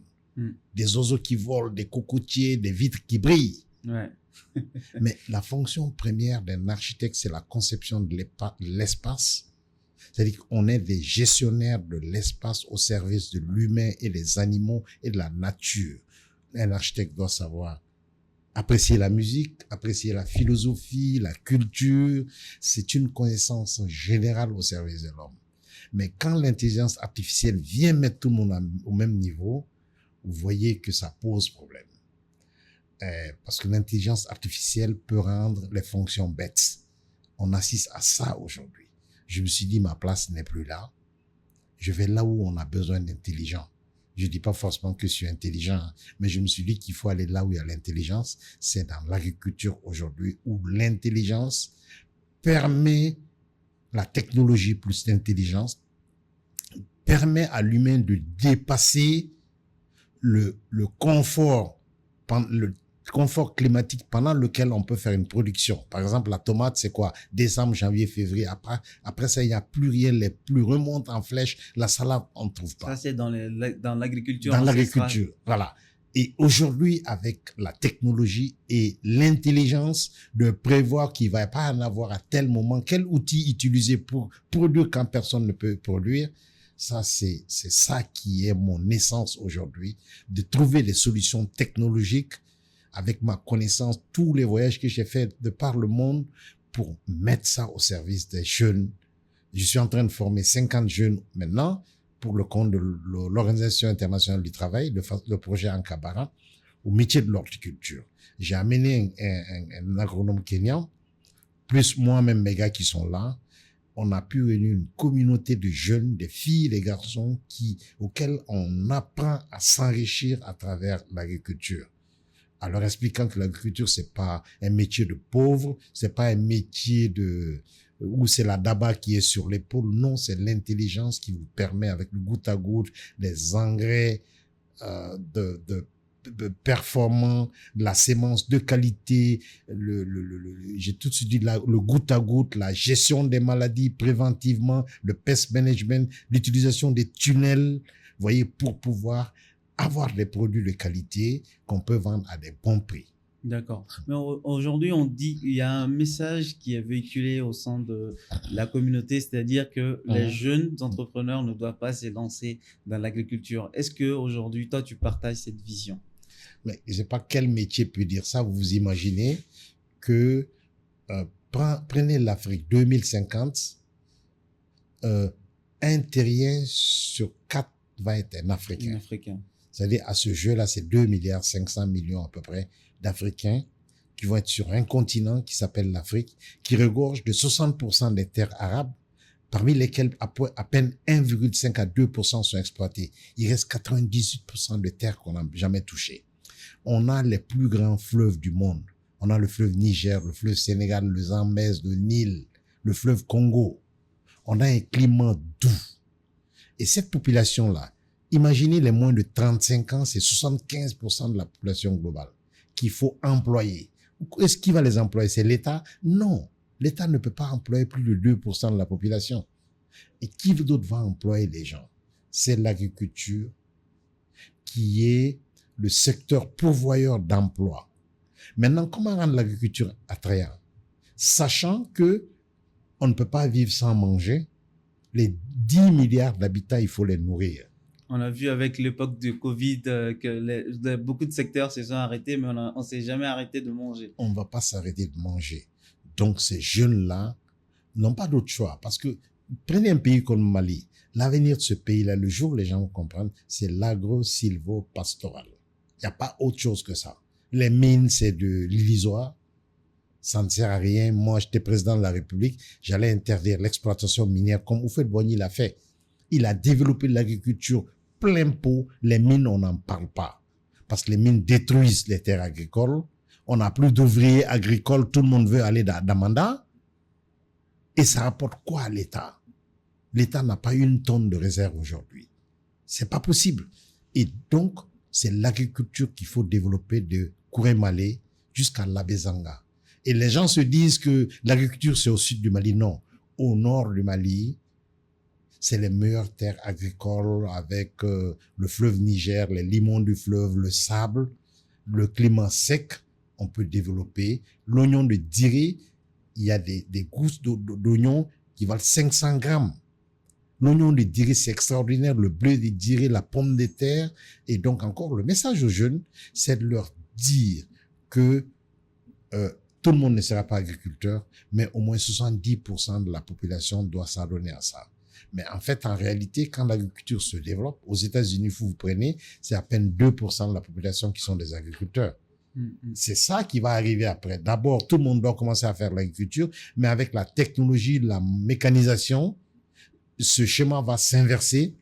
Des oiseaux qui volent, des cocotiers, des vitres qui brillent. Ouais. Mais la fonction première d'un architecte, c'est la conception de l'espace. C'est-à-dire qu'on est des gestionnaires de l'espace au service de l'humain et des animaux et de la nature. Un architecte doit savoir apprécier la musique, apprécier la philosophie, la culture. C'est une connaissance générale au service de l'homme. Mais quand l'intelligence artificielle vient mettre tout le monde au même niveau, vous voyez que ça pose problème. Parce que l'intelligence artificielle peut rendre les fonctions bêtes. On assiste à ça aujourd'hui. Je me suis dit, ma place n'est plus là. Je vais là où on a besoin d'intelligents. Je dis pas forcément que je suis intelligent, mais je me suis dit qu'il faut aller là où il y a l'intelligence. C'est dans l'agriculture aujourd'hui où l'intelligence permet la technologie plus l'intelligence permet à l'humain de dépasser le confort, le confort climatique pendant lequel on peut faire une production. Par exemple, la tomate, c'est quoi? Décembre, janvier, février. Après ça, il n'y a plus rien. Les pluies remontent en flèche. La salade, on ne trouve pas. Ça, c'est dans l'agriculture Dans ancestrale. l'agriculture, voilà. Et aujourd'hui, avec la technologie et l'intelligence de prévoir qu'il va pas en avoir à tel moment, quel outil utiliser pour produire quand personne ne peut produire, ça, c'est ça qui est mon essence aujourd'hui, de trouver des solutions technologiques avec ma connaissance, tous les voyages que j'ai faits de par le monde pour mettre ça au service des jeunes. Je suis en train de former 50 jeunes maintenant pour le compte de l'Organisation internationale du travail, le projet Ankabara, au métier de l'horticulture. J'ai amené un agronome kenyan, plus moi-même mes gars qui sont là. On a pu réunir une communauté de jeunes, des filles, des garçons auxquels on apprend à s'enrichir à travers l'agriculture. En leur expliquant que l'agriculture, c'est pas un métier de pauvre, c'est pas un métier où c'est la daba qui est sur l'épaule. Non, c'est l'intelligence qui vous permet, avec le goutte à goutte, des engrais performants, de la sémence de qualité, j'ai tout de suite dit le goutte à goutte, la gestion des maladies préventivement, le pest management, l'utilisation des tunnels, vous voyez, pour pouvoir avoir des produits de qualité qu'on peut vendre à des bons prix. D'accord. Mais aujourd'hui, on dit, il y a un message qui est véhiculé au sein de la communauté, c'est-à-dire que les jeunes entrepreneurs ne doivent pas se lancer dans l'agriculture. Est-ce que aujourd'hui, toi, tu partages cette vision? Mais je ne sais pas quel métier peut dire ça. Vous vous imaginez que prenez l'Afrique 2050, un terrien sur 4 va être un Africain. Un Africain. C'est-à-dire, à ce jeu-là, c'est 2,5 milliards à peu près d'Africains qui vont être sur un continent qui s'appelle l'Afrique, qui regorge de 60% des terres arabes, parmi lesquelles à peine 1,5 à 2% sont exploitées. Il reste 98% de terres qu'on n'a jamais touchées. On a les plus grands fleuves du monde. On a le fleuve Niger, le fleuve Sénégal, le Zambèze, le Nil, le fleuve Congo. On a un climat doux. Et cette population-là, imaginez les moins de 35 ans, c'est 75% de la population globale qu'il faut employer. Est-ce qui va les employer? C'est l'État? Non. L'État ne peut pas employer plus de 2% de la population. Et qui d'autre va employer les gens? C'est l'agriculture qui est le secteur pourvoyeur d'emplois. Maintenant, comment rendre l'agriculture attrayante? Sachant que on ne peut pas vivre sans manger. Les 10 milliards d'habitants, il faut les nourrir. On a vu avec l'époque du Covid que beaucoup de secteurs se sont arrêtés, mais on ne s'est jamais arrêté de manger. On ne va pas s'arrêter de manger. Donc, ces jeunes-là n'ont pas d'autre choix. Parce que, prenez un pays comme Mali. L'avenir de ce pays-là, le jour où les gens vont comprendre, c'est l'agro-silvo-pastoral. Il n'y a pas autre chose que ça. Les mines, c'est de l'illusoire. Ça ne sert à rien. Moi, j'étais président de la République. J'allais interdire l'exploitation minière comme Houphouët-Boigny l'a fait. Il a développé l'agriculture plein pot. Les mines, on n'en parle pas. Parce que les mines détruisent les terres agricoles. On n'a plus d'ouvriers agricoles. Tout le monde veut aller dans Damanda. Et ça rapporte quoi à l'État? L'État n'a pas une tonne de réserve aujourd'hui. C'est pas possible. Et donc, c'est l'agriculture qu'il faut développer de Kouré-Malé jusqu'à Labezanga. Et les gens se disent que l'agriculture, c'est au sud du Mali. Non. Au nord du Mali, c'est les meilleures terres agricoles avec le fleuve Niger, les limons du fleuve, le sable, le climat sec. On peut développer l'oignon de Diré. Il y a des gousses d'oignon qui valent 500 grammes. L'oignon de Diré, c'est extraordinaire. Le bleu de Diré, la pomme de terre. Et donc encore, le message aux jeunes, c'est de leur dire que tout le monde ne sera pas agriculteur, mais au moins 70% de la population doit s'adonner à ça. Mais en fait, en réalité, quand l'agriculture se développe, aux États-Unis, vous prenez, c'est à peine 2% de la population qui sont des agriculteurs. C'est ça qui va arriver après. D'abord, tout le monde doit commencer à faire l'agriculture, mais avec la technologie, la mécanisation, ce schéma va s'inverser.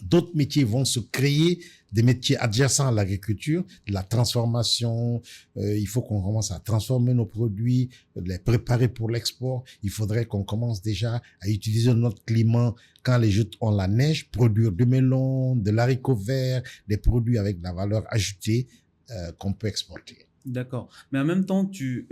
D'autres métiers vont se créer des métiers adjacents à l'agriculture, de la transformation. Il faut qu'on commence à transformer nos produits, les préparer pour l'export. Il faudrait qu'on commence déjà à utiliser notre climat quand les jours ont la neige, produire du melon, de l'haricot vert, des produits avec de la valeur ajoutée qu'on peut exporter. D'accord. Mais en même temps, tu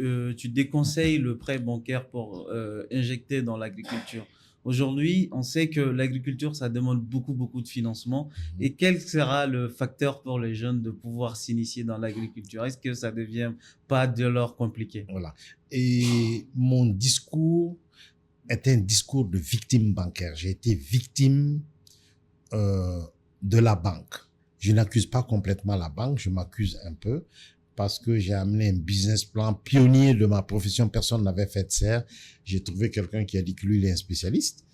déconseilles le prêt bancaire pour injecter dans l'agriculture. Aujourd'hui, on sait que l'agriculture, ça demande beaucoup, beaucoup de financement. Et quel sera le facteur pour les jeunes de pouvoir s'initier dans l'agriculture? Est-ce que ça devient pas de leur compliqué? Voilà. Et mon discours est un discours de victime bancaire. J'ai été victime de la banque. Je n'accuse pas complètement la banque, je m'accuse un peu parce que j'ai amené un business plan pionnier de ma profession. Personne n'avait fait de serre. J'ai trouvé quelqu'un qui a dit que lui, il est un spécialiste.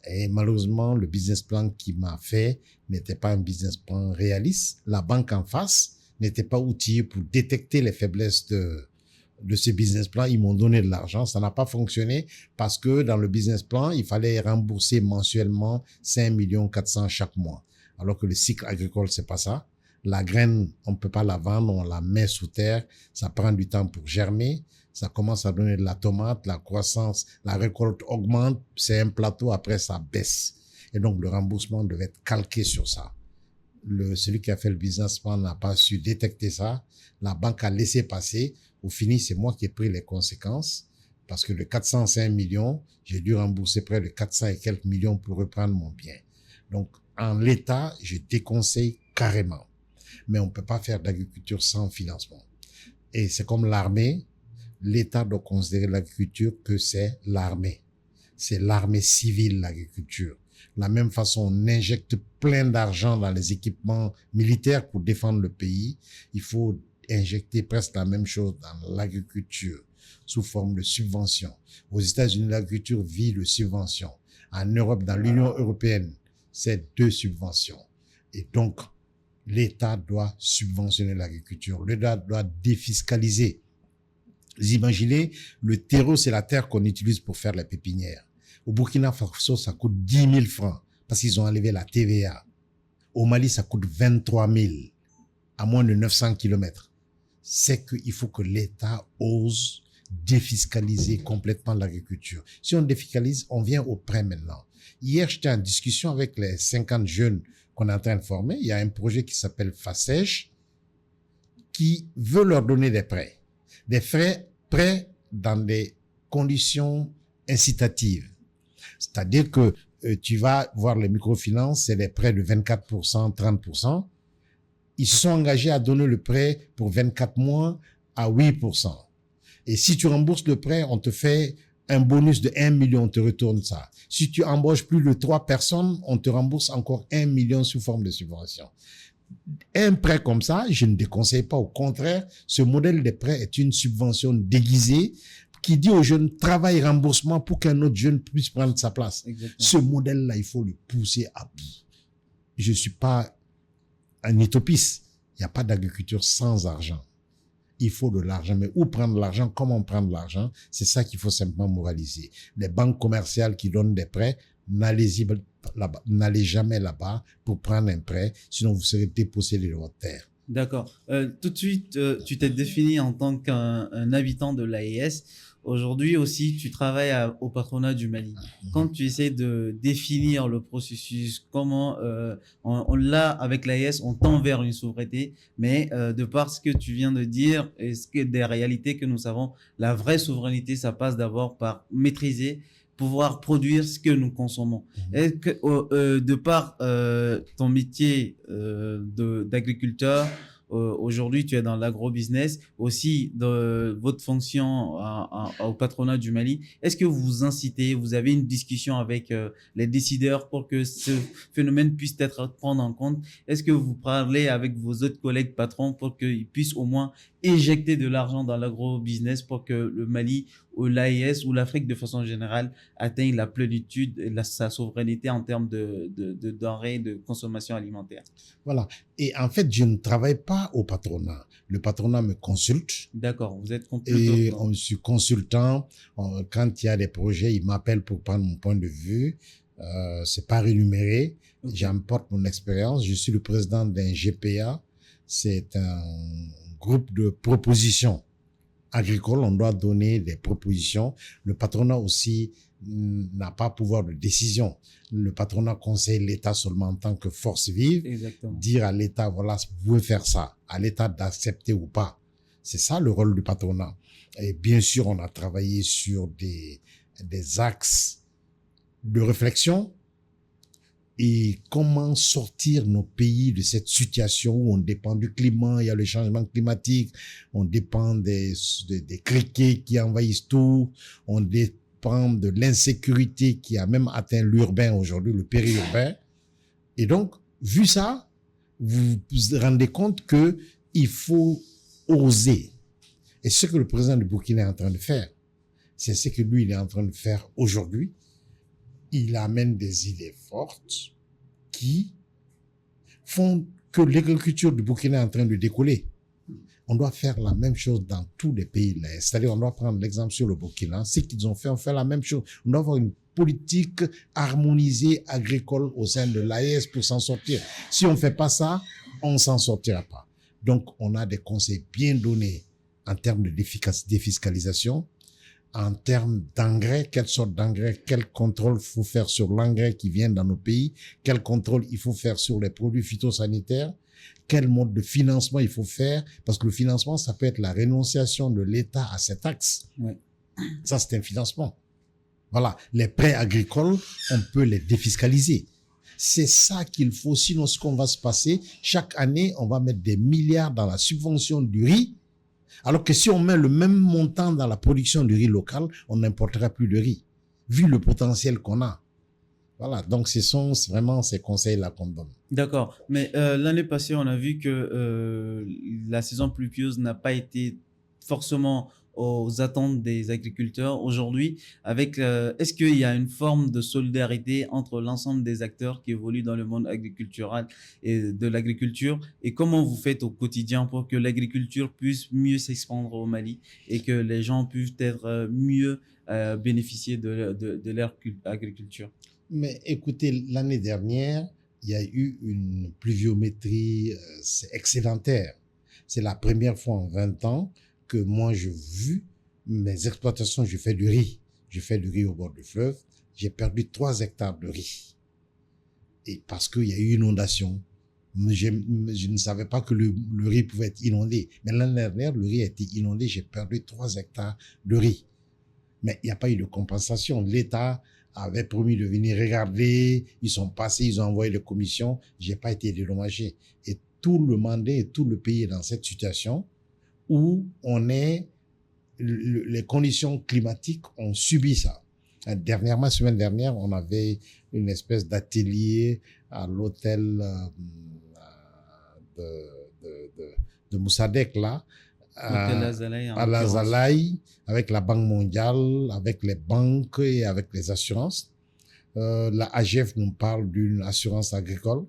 Et malheureusement, le business plan qu'il m'a fait n'était pas un business plan réaliste. La banque en face n'était pas outillée pour détecter les faiblesses de ce business plan. Ils m'ont donné de l'argent. Ça n'a pas fonctionné parce que dans le business plan, il fallait rembourser mensuellement 5,4 millions chaque mois. Alors que le cycle agricole, c'est pas ça. La graine, on peut pas la vendre, on la met sous terre. Ça prend du temps pour germer. Ça commence à donner de la tomate, la croissance, la récolte augmente. C'est un plateau, après ça baisse. Et donc, le remboursement devait être calqué sur ça. Celui qui a fait le business plan n'a pas su détecter ça. La banque a laissé passer. Au fini, c'est moi qui ai pris les conséquences. Parce que le 405 millions, j'ai dû rembourser près de 400 et quelques millions pour reprendre mon bien. Donc, en l'état, je déconseille carrément. Mais on ne peut pas faire d'agriculture sans financement. Et c'est comme l'armée. L'État doit considérer l'agriculture que c'est l'armée. C'est l'armée civile, l'agriculture. De la même façon, on injecte plein d'argent dans les équipements militaires pour défendre le pays. Il faut injecter presque la même chose dans l'agriculture sous forme de subventions. Aux États-Unis, l'agriculture vit de subventions. En Europe, dans l'Union européenne, c'est 2 subventions. Et donc, l'État doit subventionner l'agriculture. L'État doit défiscaliser. Vous imaginez, le terreau, c'est la terre qu'on utilise pour faire les pépinières. Au Burkina Faso, ça coûte 10 000 francs parce qu'ils ont enlevé la TVA. Au Mali, ça coûte 23 000 à moins de 900 kilomètres. C'est qu'il faut que l'État ose défiscaliser complètement l'agriculture. Si on défiscalise, on vient au prêt maintenant. Hier, j'étais en discussion avec les 50 jeunes qu'on est en train de former. Il y a un projet qui s'appelle FASEJ qui veut leur donner des prêts. Des prêts dans des conditions incitatives. C'est-à-dire que tu vas voir les microfinances, c'est des prêts de 24%, 30%. Ils sont engagés à donner le prêt pour 24 mois à 8%. Et si tu rembourses le prêt, on te fait un bonus de 1 million, on te retourne ça. Si tu embauches plus de 3 personnes, on te rembourse encore 1 million sous forme de subvention. Un prêt comme ça, je ne déconseille pas. Au contraire, ce modèle de prêt est une subvention déguisée qui dit aux jeunes, travail et remboursement pour qu'un autre jeune puisse prendre sa place. Exactement. Ce modèle-là, il faut le pousser à bout. Je suis pas un utopiste. Il n'y a pas d'agriculture sans argent. Il faut de l'argent. Mais où prendre l'argent? Comment prendre l'argent? C'est ça qu'il faut simplement moraliser. Les banques commerciales qui donnent des prêts, n'allez jamais là-bas pour prendre un prêt, sinon vous serez dépossédé de votre terre. D'accord. Tout de suite, tu t'es défini en tant qu'un habitant de l'AES. Aujourd'hui aussi, tu travailles au patronat du Mali. Quand tu essaies de définir le processus, comment on l'a avec l'AES, on tend vers une souveraineté, mais de par ce que tu viens de dire et ce que des réalités que nous savons, la vraie souveraineté, ça passe d'abord par maîtriser, pouvoir produire ce que nous consommons. Est-ce que de par ton métier d'agriculteur, aujourd'hui tu es dans l'agro-business, aussi de votre fonction au patronat du Mali, est-ce que vous incitez, vous avez une discussion avec les décideurs pour que ce phénomène puisse être pris en compte? Est-ce que vous parlez avec vos autres collègues patrons pour qu'ils puissent au moins éjecter de l'argent dans l'agro-business pour que le Mali ou l'AES ou l'Afrique de façon générale atteigne la plénitude et sa souveraineté en termes de denrées, de consommation alimentaire? Voilà. Et en fait, je ne travaille pas au patronat. Le patronat me consulte. D'accord, vous êtes Et je suis consultant. Quand il y a des projets, il m'appelle pour prendre mon point de vue. C'est pas rémunéré. Ok. J'apporte mon expérience. Je suis le président d'un GPA. C'est un groupe de propositions agricoles. On doit donner des propositions. Le patronat aussi n'a pas pouvoir de décision. Le patronat conseille l'État seulement en tant que force vive. Exactement. Dire à l'État, voilà, vous pouvez faire ça. À l'État d'accepter ou pas. C'est ça le rôle du patronat. Et bien sûr, on a travaillé sur des axes de réflexion et comment sortir nos pays de cette situation où on dépend du climat, il y a le changement climatique, on dépend des criquets qui envahissent tout, on dépend de l'insécurité qui a même atteint l'urbain aujourd'hui, le périurbain. Et donc, vu ça, vous vous rendez compte que il faut oser. Et ce que le président du Burkina est en train de faire, c'est ce que lui, il est en train de faire aujourd'hui. Il amène des idées fortes qui font que l'agriculture du Burkina est en train de décoller. On doit faire la même chose dans tous les pays là. C'est-à-dire, on doit prendre l'exemple sur le Burkina. Ce qu'ils ont fait, on fait la même chose. On doit avoir une politique harmonisée agricole au sein de l'AES pour s'en sortir. Si on ne fait pas ça, on ne s'en sortira pas. Donc, on a des conseils bien donnés en termes de défiscalisation, en termes d'engrais, quelle sorte d'engrais, quel contrôle il faut faire sur l'engrais qui vient dans nos pays, quel contrôle il faut faire sur les produits phytosanitaires, quel mode de financement il faut faire, parce que le financement, ça peut être la renonciation de l'État à cet axe. Ouais. Ça, c'est un financement. Voilà, les prêts agricoles, on peut les défiscaliser. C'est ça qu'il faut, sinon ce qu'on va se passer, chaque année, on va mettre des milliards dans la subvention du riz, alors que si on met le même montant dans la production du riz local, on n'importera plus de riz, vu le potentiel qu'on a. Voilà, donc ce sont vraiment ces conseils-là qu'on donne. D'accord. Mais l'année passée, on a vu que la saison pluvieuse n'a pas été forcément aux attentes des agriculteurs. Aujourd'hui, est-ce qu'il y a une forme de solidarité entre l'ensemble des acteurs qui évoluent dans le monde agricultural et de l'agriculture? Et comment vous faites au quotidien pour que l'agriculture puisse mieux s'expandre au Mali et que les gens puissent être mieux bénéficier de leur agriculture? Mais écoutez, l'année dernière, il y a eu une pluviométrie excédentaire. C'est la première fois en 20 ans que moi, j'ai vu mes exploitations, je fais du riz. Je fais du riz au bord du fleuve. J'ai perdu 3 hectares de riz. Et parce qu'il y a eu inondation. Je ne savais pas que le riz pouvait être inondé. Mais l'année dernière, le riz a été inondé. J'ai perdu 3 hectares de riz. Mais il n'y a pas eu de compensation. L'État avait promis de venir regarder. Ils sont passés, ils ont envoyé des commissions. J'ai pas été dédommagé. Et tout le monde et tout le pays est dans cette situation où on est, les conditions climatiques ont subi ça. Dernièrement, semaine dernière, on avait une espèce d'atelier à l'hôtel de Moussadek, là, Hôtel Azalaï, en à l'occurrence. l'Azalaï, avec la Banque mondiale, avec les banques et avec les assurances. La AGF nous parle d'une assurance agricole,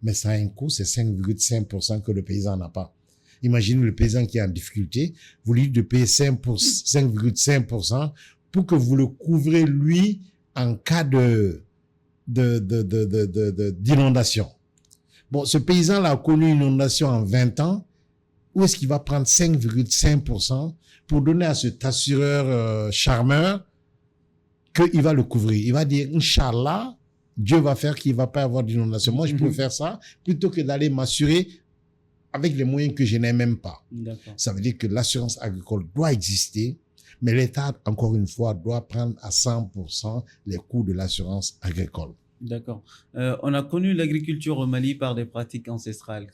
mais ça a un coût, c'est 5,5% que le paysan n'a pas. Imaginez le paysan qui est en difficulté, vous lui dites de payer 5,5% pour que vous le couvrez lui en cas d'inondation. Bon, ce paysan-là a connu une inondation en 20 ans. Où est-ce qu'il va prendre 5,5% pour donner à cet assureur charmeur qu'il va le couvrir? Il va dire, Inch'Allah, Dieu va faire qu'il ne va pas avoir d'inondation. Moi, je peux faire ça plutôt que d'aller m'assurer avec les moyens que je n'ai même pas. Ça veut dire que l'assurance agricole doit exister, mais l'État, encore une fois, doit prendre à 100% les coûts de l'assurance agricole. D'accord. On a connu l'agriculture au Mali par des pratiques ancestrales.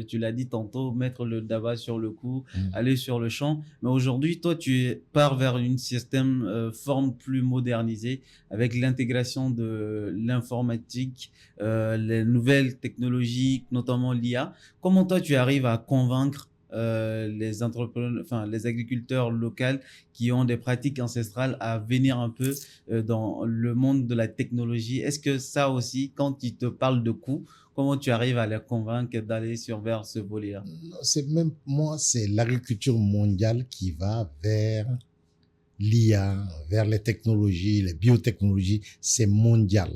Tu l'as dit tantôt, mettre le daba sur le cou, aller sur le champ. Mais aujourd'hui, toi, tu pars vers une système forme plus modernisée avec l'intégration de l'informatique, les nouvelles technologies, notamment l'IA. Comment toi, tu arrives à convaincre les entrepreneurs, enfin les agriculteurs locaux qui ont des pratiques ancestrales à venir un peu dans le monde de la technologie? Est-ce que ça aussi, quand ils te parlent de coûts, comment tu arrives à les convaincre d'aller vers ce volet-là? C'est même moi, c'est l'agriculture mondiale qui va vers l'IA, vers les technologies, les biotechnologies, c'est mondial.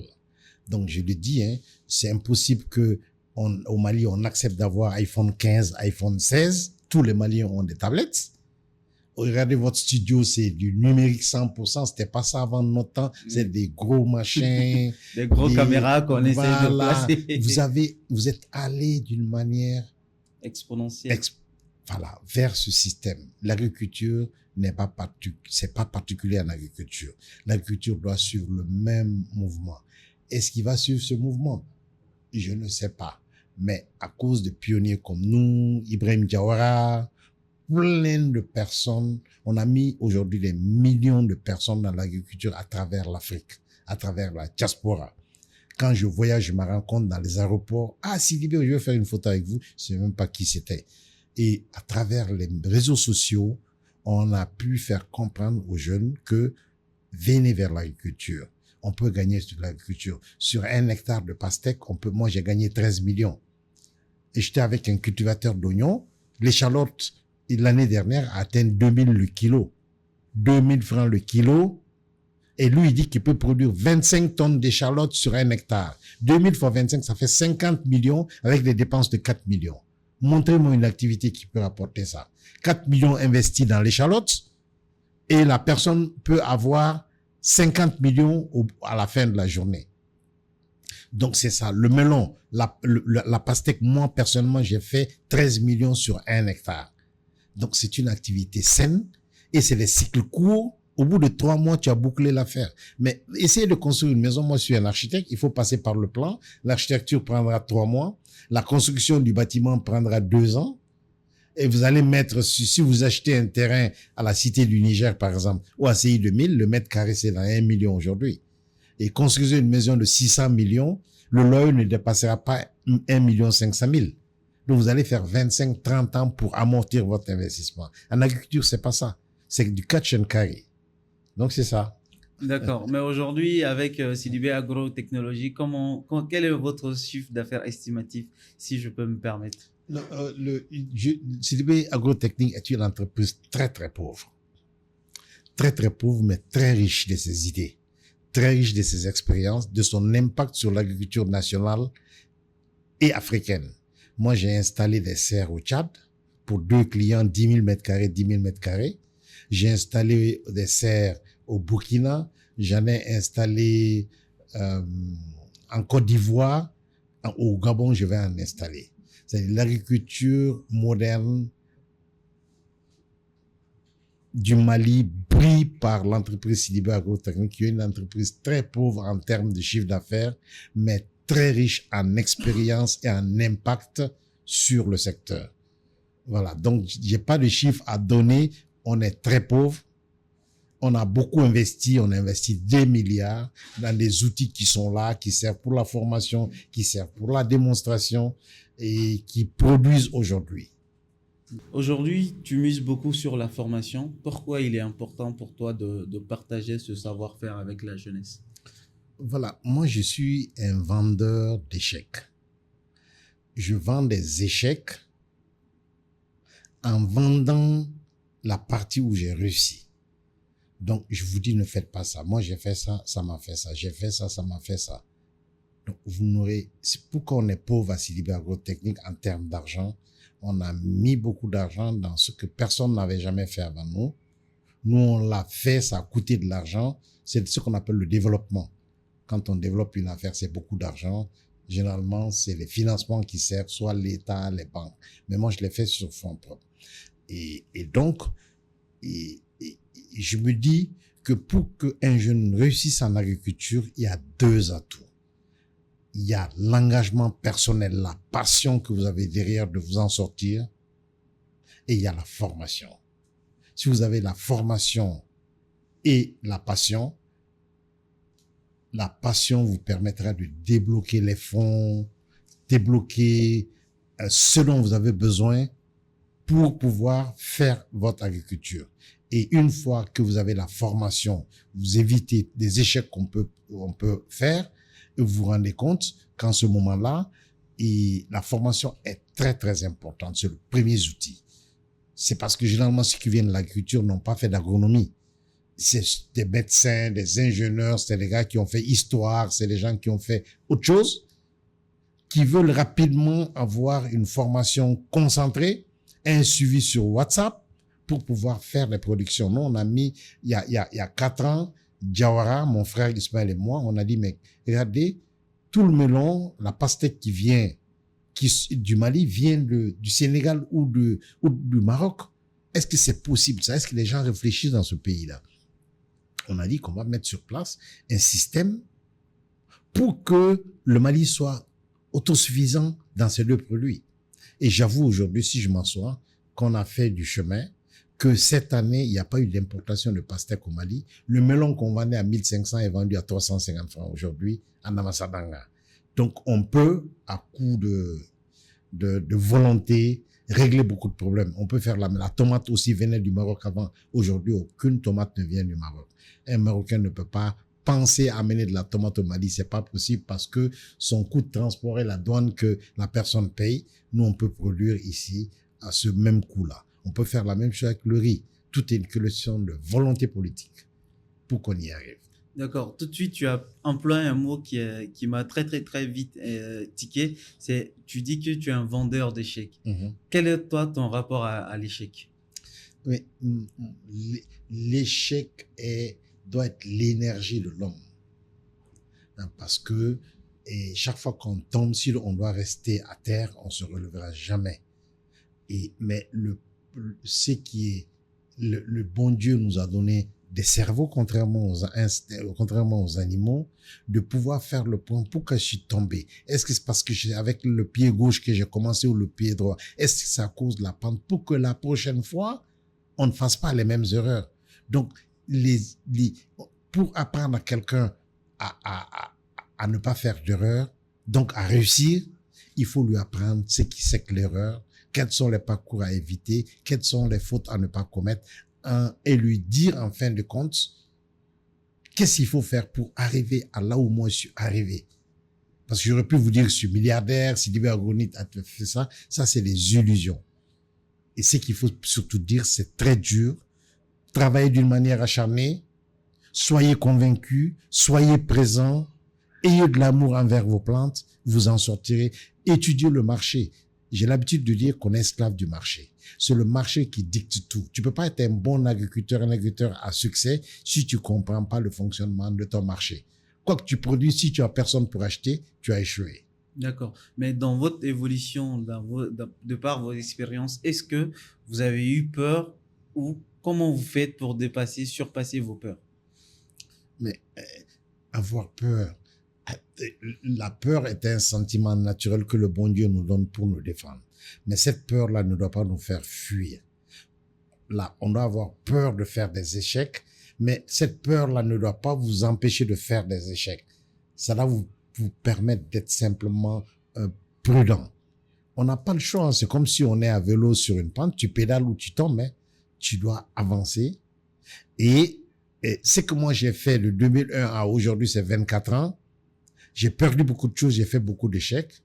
Donc, je le dis, hein, c'est impossible que au Mali, on accepte d'avoir iPhone 15, iPhone 16. Tous les Maliens ont des tablettes. Regardez votre studio, c'est du numérique 100%. C'était pas ça avant notre temps. C'est des gros machins. Des gros caméras qu'on essaie de Voilà. placer. Vous êtes allé d'une manière Exponentielle. voilà, vers ce système. L'agriculture c'est pas particulier en agriculture. L'agriculture doit suivre le même mouvement. Est-ce qu'il va suivre ce mouvement? Je ne sais pas. Mais à cause de pionniers comme nous, Ibrahim Diawara, plein de personnes, on a mis aujourd'hui des millions de personnes dans l'agriculture à travers l'Afrique, à travers la diaspora. Quand je voyage, je me rends compte dans les aéroports, ah, Sidibé, je veux faire une photo avec vous, je sais même pas qui c'était. Et à travers les réseaux sociaux, on a pu faire comprendre aux jeunes que venez vers l'agriculture. On peut gagner sur l'agriculture. Sur 1 hectare de pastèque, moi j'ai gagné 13 millions. Et j'étais avec un cultivateur d'oignons. L'échalote, l'année dernière, a atteint 2000 le kilo. 2000 francs le kilo. Et lui, il dit qu'il peut produire 25 tonnes d'échalotes sur 1 hectare. 2000 fois 25, ça fait 50 millions avec des dépenses de 4 millions. Montrez-moi une activité qui peut rapporter ça. 4 millions investis dans l'échalote et la personne peut avoir 50 millions à la fin de la journée. Donc, c'est ça. Le melon, la pastèque, moi, personnellement, j'ai fait 13 millions sur 1 hectare. Donc, c'est une activité saine et c'est des cycles courts. Au bout de 3 mois, tu as bouclé l'affaire. Mais essayez de construire une maison. Moi, je suis un architecte. Il faut passer par le plan. L'architecture prendra 3 mois. La construction du bâtiment prendra 2 ans. Et vous allez mettre, si vous achetez un terrain à la Cité du Niger, par exemple, ou à CI 2000, le mètre carré, c'est dans 1 million aujourd'hui. Et construisez une maison de 600 millions, le loyer ne dépassera pas 1 million 500 000. Donc, vous allez faire 25, 30 ans pour amortir votre investissement. En agriculture, c'est pas ça. C'est du catch and carry. Donc, c'est ça. D'accord. Mais aujourd'hui, avec Sidibé Agrotechnologie, quel est votre chiffre d'affaires estimatif, si je peux me permettre? CDB Agrotechnique est une entreprise très, très pauvre. Très, très pauvre, mais très riche de ses idées. Très riche de ses expériences, de son impact sur l'agriculture nationale et africaine. Moi, j'ai installé des serres au Tchad pour 2 clients, 10 000 mètres carrés, 10 000 mètres carrés. J'ai installé des serres au Burkina. J'en ai installé en Côte d'Ivoire. Au Gabon, je vais en installer. C'est l'agriculture moderne du Mali brille par l'entreprise Sidibé Agrotechnique, qui est une entreprise très pauvre en termes de chiffre d'affaires, mais très riche en expérience et en impact sur le secteur. Voilà. Donc, j'ai pas de chiffres à donner. On est très pauvre. On a beaucoup investi. On a investi 2 milliards dans des outils qui sont là, qui servent pour la formation, qui servent pour la démonstration et qui produisent aujourd'hui. Aujourd'hui, tu mises beaucoup sur la formation. Pourquoi il est important pour toi de partager ce savoir-faire avec la jeunesse? Voilà, moi je suis un vendeur d'échecs. Je vends des échecs en vendant la partie où j'ai réussi. Donc je vous dis, ne faites pas ça. Moi j'ai fait ça, ça m'a fait ça. J'ai fait ça, ça m'a fait ça. Donc vous n'aurez, c'est pourquoi on est pauvre à Sidibé Agrotechnique en termes d'argent. On a mis beaucoup d'argent dans ce que personne n'avait jamais fait avant nous. Nous, on l'a fait, ça a coûté de l'argent. C'est ce qu'on appelle le développement. Quand on développe une affaire, c'est beaucoup d'argent. Généralement, c'est les financements qui servent, soit l'État, les banques. Mais moi, je l'ai fait sur fonds propres. Et donc, je me dis que pour qu'un jeune réussisse en agriculture, il y a 2 atouts. Il y a l'engagement personnel, la passion que vous avez derrière de vous en sortir, et il y a la formation. Si vous avez la formation et la passion vous permettra de débloquer les fonds, débloquer ce dont vous avez besoin pour pouvoir faire votre agriculture. Et une fois que vous avez la formation, vous évitez des échecs qu'on peut faire, et vous vous rendez compte qu'en ce moment-là, la formation est très, très importante. C'est le premier outil. C'est parce que généralement, ceux qui viennent de l'agriculture n'ont pas fait d'agronomie. c'est des médecins, des ingénieurs, c'est des gars qui ont fait histoire, c'est des gens qui ont fait autre chose, qui veulent rapidement avoir une formation concentrée, un suivi sur WhatsApp pour pouvoir faire des productions. Nous, on a mis, il y a 4 ans, Diawara, mon frère Ismaël et moi, on a dit, mais regardez, tout le melon, la pastèque qui vient du Mali vient du Sénégal ou du Maroc. Est-ce que c'est possible ça? Est-ce que les gens réfléchissent dans ce pays-là? On a dit qu'on va mettre sur place un système pour que le Mali soit autosuffisant dans ces 2 produits. Et j'avoue aujourd'hui, si je m'assois, qu'on a fait du chemin, que cette année, il n'y a pas eu d'importation de pastèque au Mali. Le melon qu'on vendait à 1500 est vendu à 350 francs aujourd'hui en Amassadanga. Donc, on peut, à coup de volonté, régler beaucoup de problèmes. On peut faire la tomate aussi venait du Maroc avant. Aujourd'hui, aucune tomate ne vient du Maroc. Un Marocain ne peut pas penser à amener de la tomate au Mali. C'est pas possible parce que son coût de transport et la douane que la personne paye, nous, on peut produire ici à ce même coût-là. On peut faire la même chose avec le riz. Tout est une question de volonté politique pour qu'on y arrive. D'accord. Tout de suite, tu as employé un mot qui m'a très, très, très vite tiqué. Tu dis que tu es un vendeur d'échecs. Quel est, toi, ton rapport à l'échec? Oui, l'échec doit être l'énergie de l'homme. Parce que chaque fois qu'on tombe, si on doit rester à terre, on se relèvera jamais. Mais ce qui est, le bon Dieu nous a donné des cerveaux, contrairement aux animaux, de pouvoir faire le point. Pourquoi je suis tombé? Est-ce que c'est parce que c'est avec le pied gauche que j'ai commencé ou le pied droit? Est-ce que c'est à cause de la pente? Pour que la prochaine fois, on ne fasse pas les mêmes erreurs. Donc, pour apprendre à quelqu'un à ne pas faire d'erreur, donc à réussir, il faut lui apprendre ce qui c'est que l'erreur, quels sont les parcours à éviter, quelles sont les fautes à ne pas commettre, et lui dire en fin de compte, qu'est-ce qu'il faut faire pour arriver à là où moi je suis arrivé. Parce que j'aurais pu vous dire que je suis milliardaire, si Sidibé Agonit a fait ça, ça c'est des illusions. Et ce qu'il faut surtout dire, c'est très dur, travaillez d'une manière acharnée, soyez convaincus, soyez présents, ayez de l'amour envers vos plantes, vous en sortirez, étudiez le marché. J'ai l'habitude de dire qu'on est esclave du marché. C'est le marché qui dicte tout. Tu peux pas être un bon agriculteur, un agriculteur à succès si tu comprends pas le fonctionnement de ton marché. Quoi que tu produis, si tu as personne pour acheter, tu as échoué. D'accord. Mais dans votre évolution, de par vos expériences, est-ce que vous avez eu peur ou comment vous faites pour surpasser vos peurs? Mais avoir peur, la peur est un sentiment naturel que le bon Dieu nous donne pour nous défendre. Mais cette peur-là ne doit pas nous faire fuir. Là, on doit avoir peur de faire des échecs, mais cette peur-là ne doit pas vous empêcher de faire des échecs. Ça doit vous permettre d'être simplement prudent. On n'a pas le choix. C'est comme si on est à vélo sur une pente, tu pédales ou tu tombes, mais tu dois avancer. Et ce que moi j'ai fait de 2001 à aujourd'hui, c'est 24 ans. J'ai perdu beaucoup de choses, j'ai fait beaucoup d'échecs.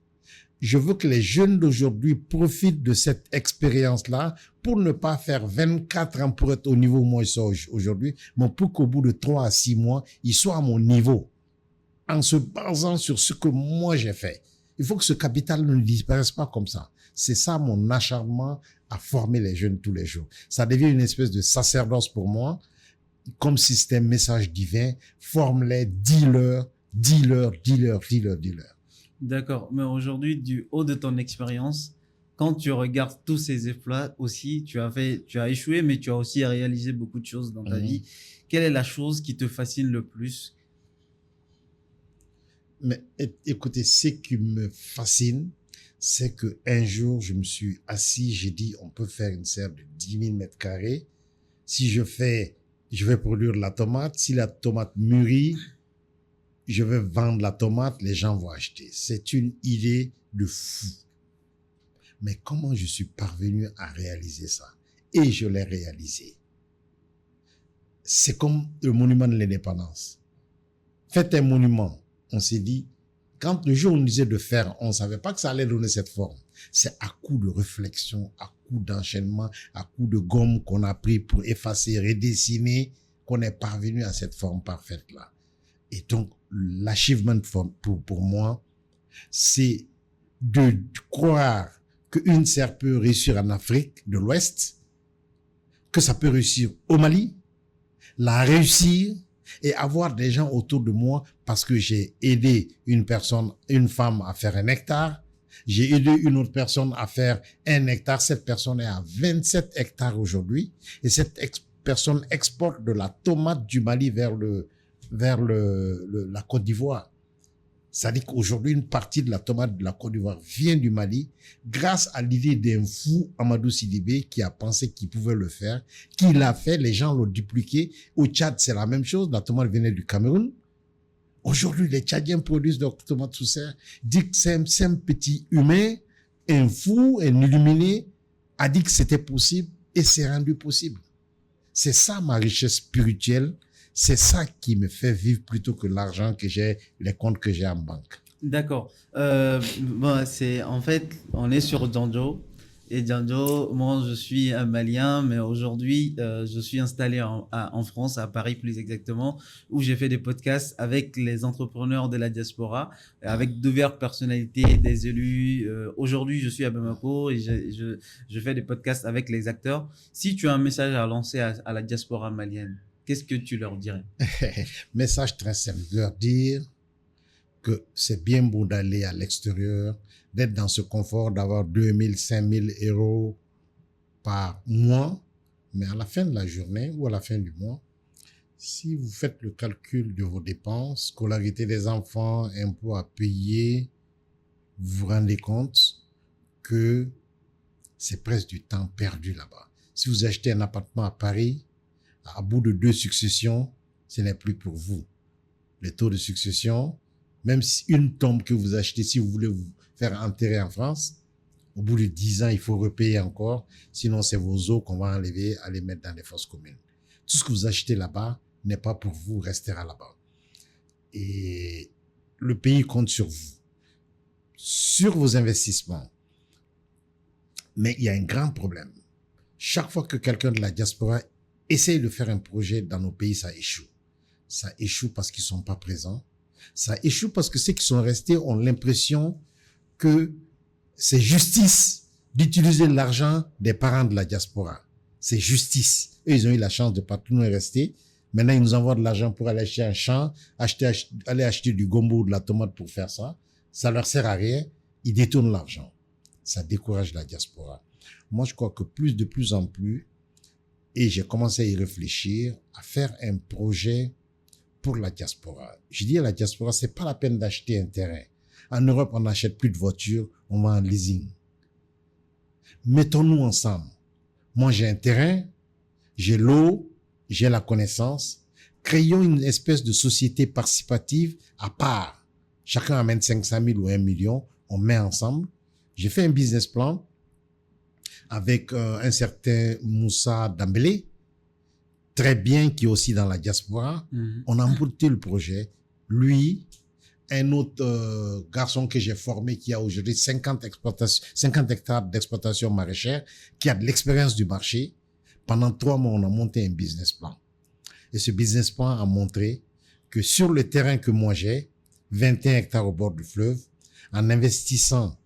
Je veux que les jeunes d'aujourd'hui profitent de cette expérience-là pour ne pas faire 24 ans pour être au niveau où moi je suis aujourd'hui, mais pour qu'au bout de 3 à 6 mois, ils soient à mon niveau, en se basant sur ce que moi j'ai fait. Il faut que ce capital ne disparaisse pas comme ça. C'est ça mon acharnement à former les jeunes tous les jours. Ça devient une espèce de sacerdoce pour moi, comme si c'était un message divin. Forme-les, dis-leur. D'accord. Mais aujourd'hui, du haut de ton expérience, quand tu regardes tous ces exploits aussi, tu as échoué, mais tu as aussi réalisé beaucoup de choses dans ta vie. Quelle est la chose qui te fascine le plus? Mais écoutez, ce qui me fascine, c'est que un jour, je me suis assis, j'ai dit, on peut faire une serre de 10 000 mètres carrés. Si je vais produire la tomate. Si la tomate mûrit, je vais vendre la tomate, les gens vont acheter. C'est une idée de fou. Mais comment je suis parvenu à réaliser ça? Et je l'ai réalisé. C'est comme le monument de l'indépendance. Faites un monument. On s'est dit, quand le jour où on disait de faire, on ne savait pas que ça allait donner cette forme. C'est à coup de réflexion, à coup d'enchaînement, à coup de gomme qu'on a pris pour effacer, redessiner, qu'on est parvenu à cette forme parfaite-là. Et donc, l'achievement pour moi, c'est de croire qu'une serre peut réussir en Afrique de l'Ouest, que ça peut réussir au Mali, la réussir et avoir des gens autour de moi parce que j'ai aidé une femme à faire 1 hectare, j'ai aidé une autre personne à faire 1 hectare, cette personne est à 27 hectares aujourd'hui et cette personne exporte de la tomate du Mali vers la Côte d'Ivoire. C'est-à-dire qu'aujourd'hui, une partie de la tomate de la Côte d'Ivoire vient du Mali grâce à l'idée d'un fou, Amadou Sidibé, qui a pensé qu'il pouvait le faire, qui l'a fait, les gens l'ont dupliqué. Au Tchad, c'est la même chose, la tomate venait du Cameroun. Aujourd'hui, les Tchadiens produisent de la tomate sous serre. Dit que c'est un petit humain, un fou, un illuminé, a dit que c'était possible et c'est rendu possible. C'est ça ma richesse spirituelle. C'est ça qui me fait vivre plutôt que l'argent que j'ai, les comptes que j'ai en banque. D'accord. Bon, en fait, on est sur Django. Et Django, moi, je suis un Malien, mais aujourd'hui, je suis installé en France, à Paris plus exactement, où j'ai fait des podcasts avec les entrepreneurs de la diaspora, avec diverses personnalités, des élus. Aujourd'hui, je suis à Bamako et je fais des podcasts avec les acteurs. Si tu as un message à lancer à la diaspora malienne, qu'est-ce que tu leur dirais? Message très simple, leur dire que c'est bien beau d'aller à l'extérieur, d'être dans ce confort, d'avoir 2000, 5000 euros par mois, mais à la fin de la journée ou à la fin du mois, si vous faites le calcul de vos dépenses, scolarité des enfants, impôts à payer, vous vous rendez compte que c'est presque du temps perdu là-bas. Si vous achetez un appartement à Paris, à bout de 2 successions, ce n'est plus pour vous. Les taux de succession, même si une tombe que vous achetez, si vous voulez vous faire enterrer en France, au bout de 10 ans, il faut repayer encore. Sinon, c'est vos os qu'on va enlever, aller mettre dans les fosses communes. Tout ce que vous achetez là-bas n'est pas pour vous, restera là-bas. Et le pays compte sur vous, sur vos investissements. Mais il y a un grand problème. Chaque fois que quelqu'un de la diaspora essaye de faire un projet dans nos pays, ça échoue. Ça échoue parce qu'ils sont pas présents. Ça échoue parce que ceux qui sont restés ont l'impression que c'est justice d'utiliser l'argent des parents de la diaspora. C'est justice. Eux, ils ont eu la chance de pas tout nous rester. Maintenant, ils nous envoient de l'argent pour aller acheter un champ, aller acheter du gombo ou de la tomate pour faire ça. Ça leur sert à rien. Ils détournent l'argent. Ça décourage la diaspora. Moi, je crois que de plus en plus, et j'ai commencé à y réfléchir, à faire un projet pour la diaspora. Je dis à la diaspora, c'est pas la peine d'acheter un terrain. En Europe, on n'achète plus de voitures, on va en leasing. Mettons-nous ensemble. Moi, j'ai un terrain, j'ai l'eau, j'ai la connaissance. Créons une espèce de société participative à part. Chacun amène 500 000 ou 1 million, on met ensemble. J'ai fait un business plan avec un certain Moussa Dambélé, très bien, qui est aussi dans la diaspora. On a monté le projet. Lui, un autre garçon que j'ai formé qui a aujourd'hui 50 hectares d'exploitation maraîchère, qui a de l'expérience du marché. Pendant 3 mois, on a monté un business plan. Et ce business plan a montré que sur le terrain que moi j'ai, 21 hectares au bord du fleuve, en investissant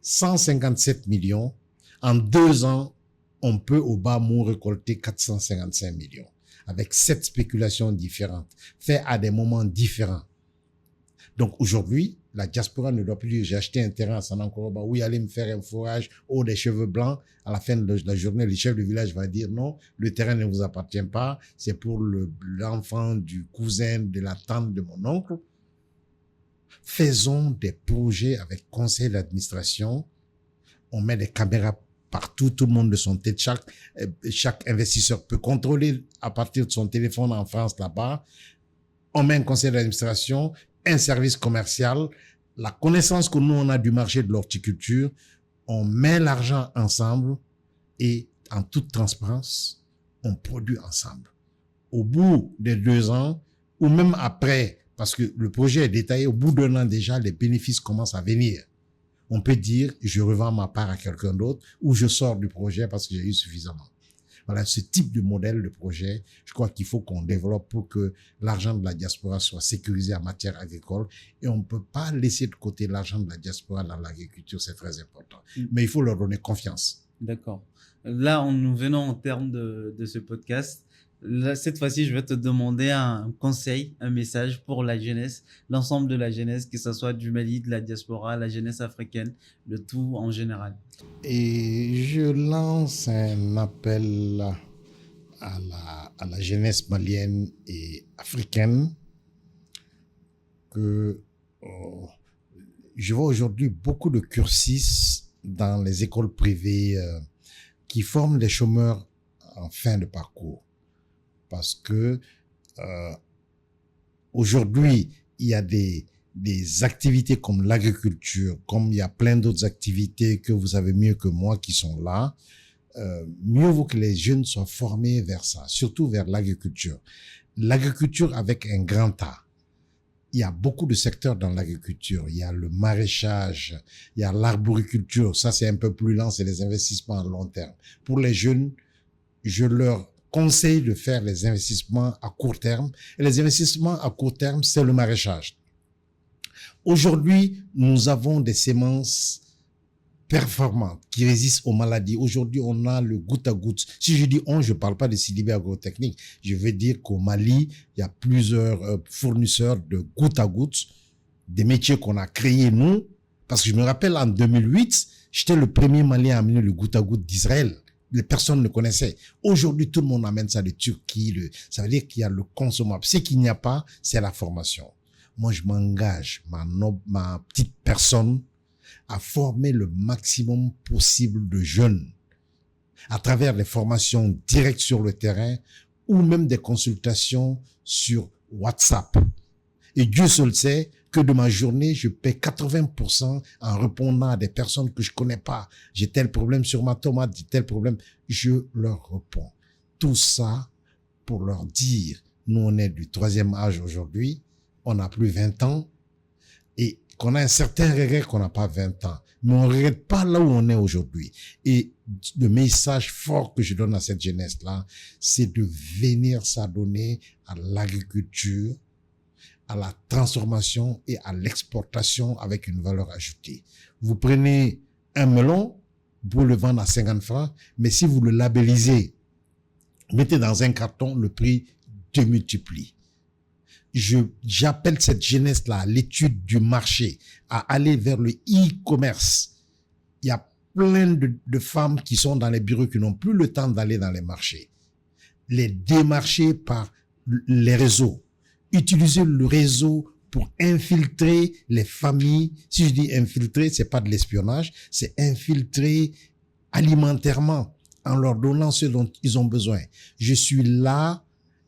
157 millions, en 2 ans, on peut au bas mot récolter 455 millions avec 7 spéculations différentes, faites à des moments différents. Donc aujourd'hui, la diaspora ne doit plus dire j'ai acheté un terrain à Sanankoroba, oui, allez me faire un forage, oh, des cheveux blancs. À la fin de la journée, le chef du village va dire non, le terrain ne vous appartient pas, c'est pour l'enfant du cousin, de la tante de mon oncle. Faisons des projets avec conseil d'administration. On met des caméras partout, tout le monde de son tête. Chaque investisseur peut contrôler à partir de son téléphone en France là-bas. On met un conseil d'administration, un service commercial, la connaissance que nous on a du marché de l'horticulture. On met l'argent ensemble et en toute transparence, on produit ensemble. Au bout des 2 ans, ou même après, parce que le projet est détaillé, au bout d'1 an déjà, les bénéfices commencent à venir. On peut dire, je revends ma part à quelqu'un d'autre ou je sors du projet parce que j'ai eu suffisamment. Voilà, ce type de modèle de projet, je crois qu'il faut qu'on développe pour que l'argent de la diaspora soit sécurisé en matière agricole. Et on ne peut pas laisser de côté l'argent de la diaspora dans l'agriculture, c'est très important. Mais il faut leur donner confiance. D'accord. Là, nous venons en termes de ce podcast. Là, cette fois-ci, je vais te demander un conseil, un message pour la jeunesse, l'ensemble de la jeunesse, que ce soit du Mali, de la diaspora, la jeunesse africaine, le tout en général. Et je lance un appel à la jeunesse malienne et africaine que je vois aujourd'hui beaucoup de cursus dans les écoles privées qui forment les chômeurs en fin de parcours. Parce que aujourd'hui, il y a des activités comme l'agriculture, comme il y a plein d'autres activités que vous savez mieux que moi qui sont là. Mieux vaut que les jeunes soient formés vers ça, surtout vers l'agriculture. L'agriculture avec un grand A. Il y a beaucoup de secteurs dans l'agriculture. Il y a le maraîchage, il y a l'arboriculture. Ça, c'est un peu plus lent, c'est les investissements à long terme. Pour les jeunes, je leur conseille de faire les investissements à court terme. Et les investissements à court terme, c'est le maraîchage. Aujourd'hui, nous avons des semences performantes qui résistent aux maladies. Aujourd'hui, on a le goutte à goutte. Si je dis on, je ne parle pas de Sidibé Agrotechnique. Je veux dire qu'au Mali, il y a plusieurs fournisseurs de goutte à goutte, des métiers qu'on a créés nous. Parce que je me rappelle, en 2008, j'étais le premier Malien à amener le goutte à goutte d'Israël. Les personnes ne connaissaient. Aujourd'hui, tout le monde amène ça de Turquie. Ça veut dire qu'il y a le consommable. Ce qu'il n'y a pas, c'est la formation. Moi, je m'engage, ma petite personne, à former le maximum possible de jeunes à travers les formations directes sur le terrain ou même des consultations sur WhatsApp. Et Dieu seul sait que de ma journée, je paie 80% en répondant à des personnes que je connais pas. J'ai tel problème sur ma tomate, j'ai tel problème. Je leur réponds. Tout ça pour leur dire, nous on est du 3e âge aujourd'hui, on n'a plus 20 ans et qu'on a un certain regret qu'on n'a pas 20 ans. Mais on ne regrette pas là où on est aujourd'hui. Et le message fort que je donne à cette jeunesse-là, c'est de venir s'adonner à l'agriculture, à la transformation et à l'exportation avec une valeur ajoutée. Vous prenez un melon, vous le vendez à 50 francs, mais si vous le labellisez, mettez dans un carton, le prix démultiplie. J'appelle cette jeunesse-là à l'étude du marché, à aller vers le e-commerce. Il y a plein de femmes qui sont dans les bureaux qui n'ont plus le temps d'aller dans les marchés. Les démarcher par les réseaux. Utiliser le réseau pour infiltrer les familles. Si je dis infiltrer, c'est pas de l'espionnage, c'est infiltrer alimentairement en leur donnant ce dont ils ont besoin. Je suis là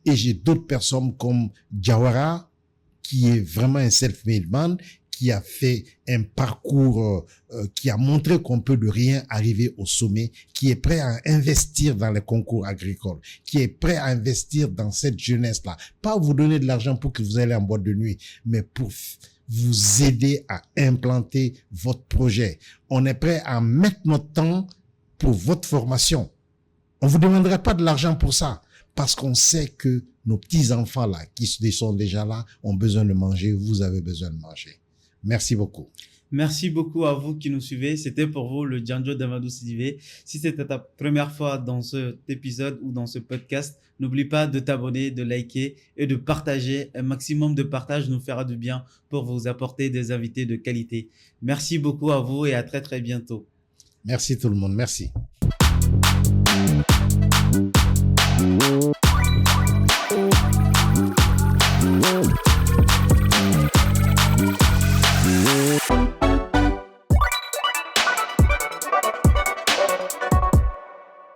et j'ai d'autres personnes comme Diawara, qui est vraiment un self-made man, qui a fait un parcours, qui a montré qu'on peut de rien arriver au sommet, qui est prêt à investir dans les concours agricoles, qui est prêt à investir dans cette jeunesse-là. Pas vous donner de l'argent pour que vous allez en boîte de nuit, mais pour vous aider à implanter votre projet. On est prêt à mettre notre temps pour votre formation. On vous demandera pas de l'argent pour ça, parce qu'on sait que nos petits-enfants là, qui sont déjà là, ont besoin de manger, vous avez besoin de manger. Merci beaucoup. Merci beaucoup à vous qui nous suivez. C'était pour vous le Djanjo d'Amadou Sidibé. Si c'était ta première fois dans cet épisode ou dans ce podcast, n'oublie pas de t'abonner, de liker et de partager. Un maximum de partage nous fera du bien pour vous apporter des invités de qualité. Merci beaucoup à vous et à très très bientôt. Merci tout le monde. Merci.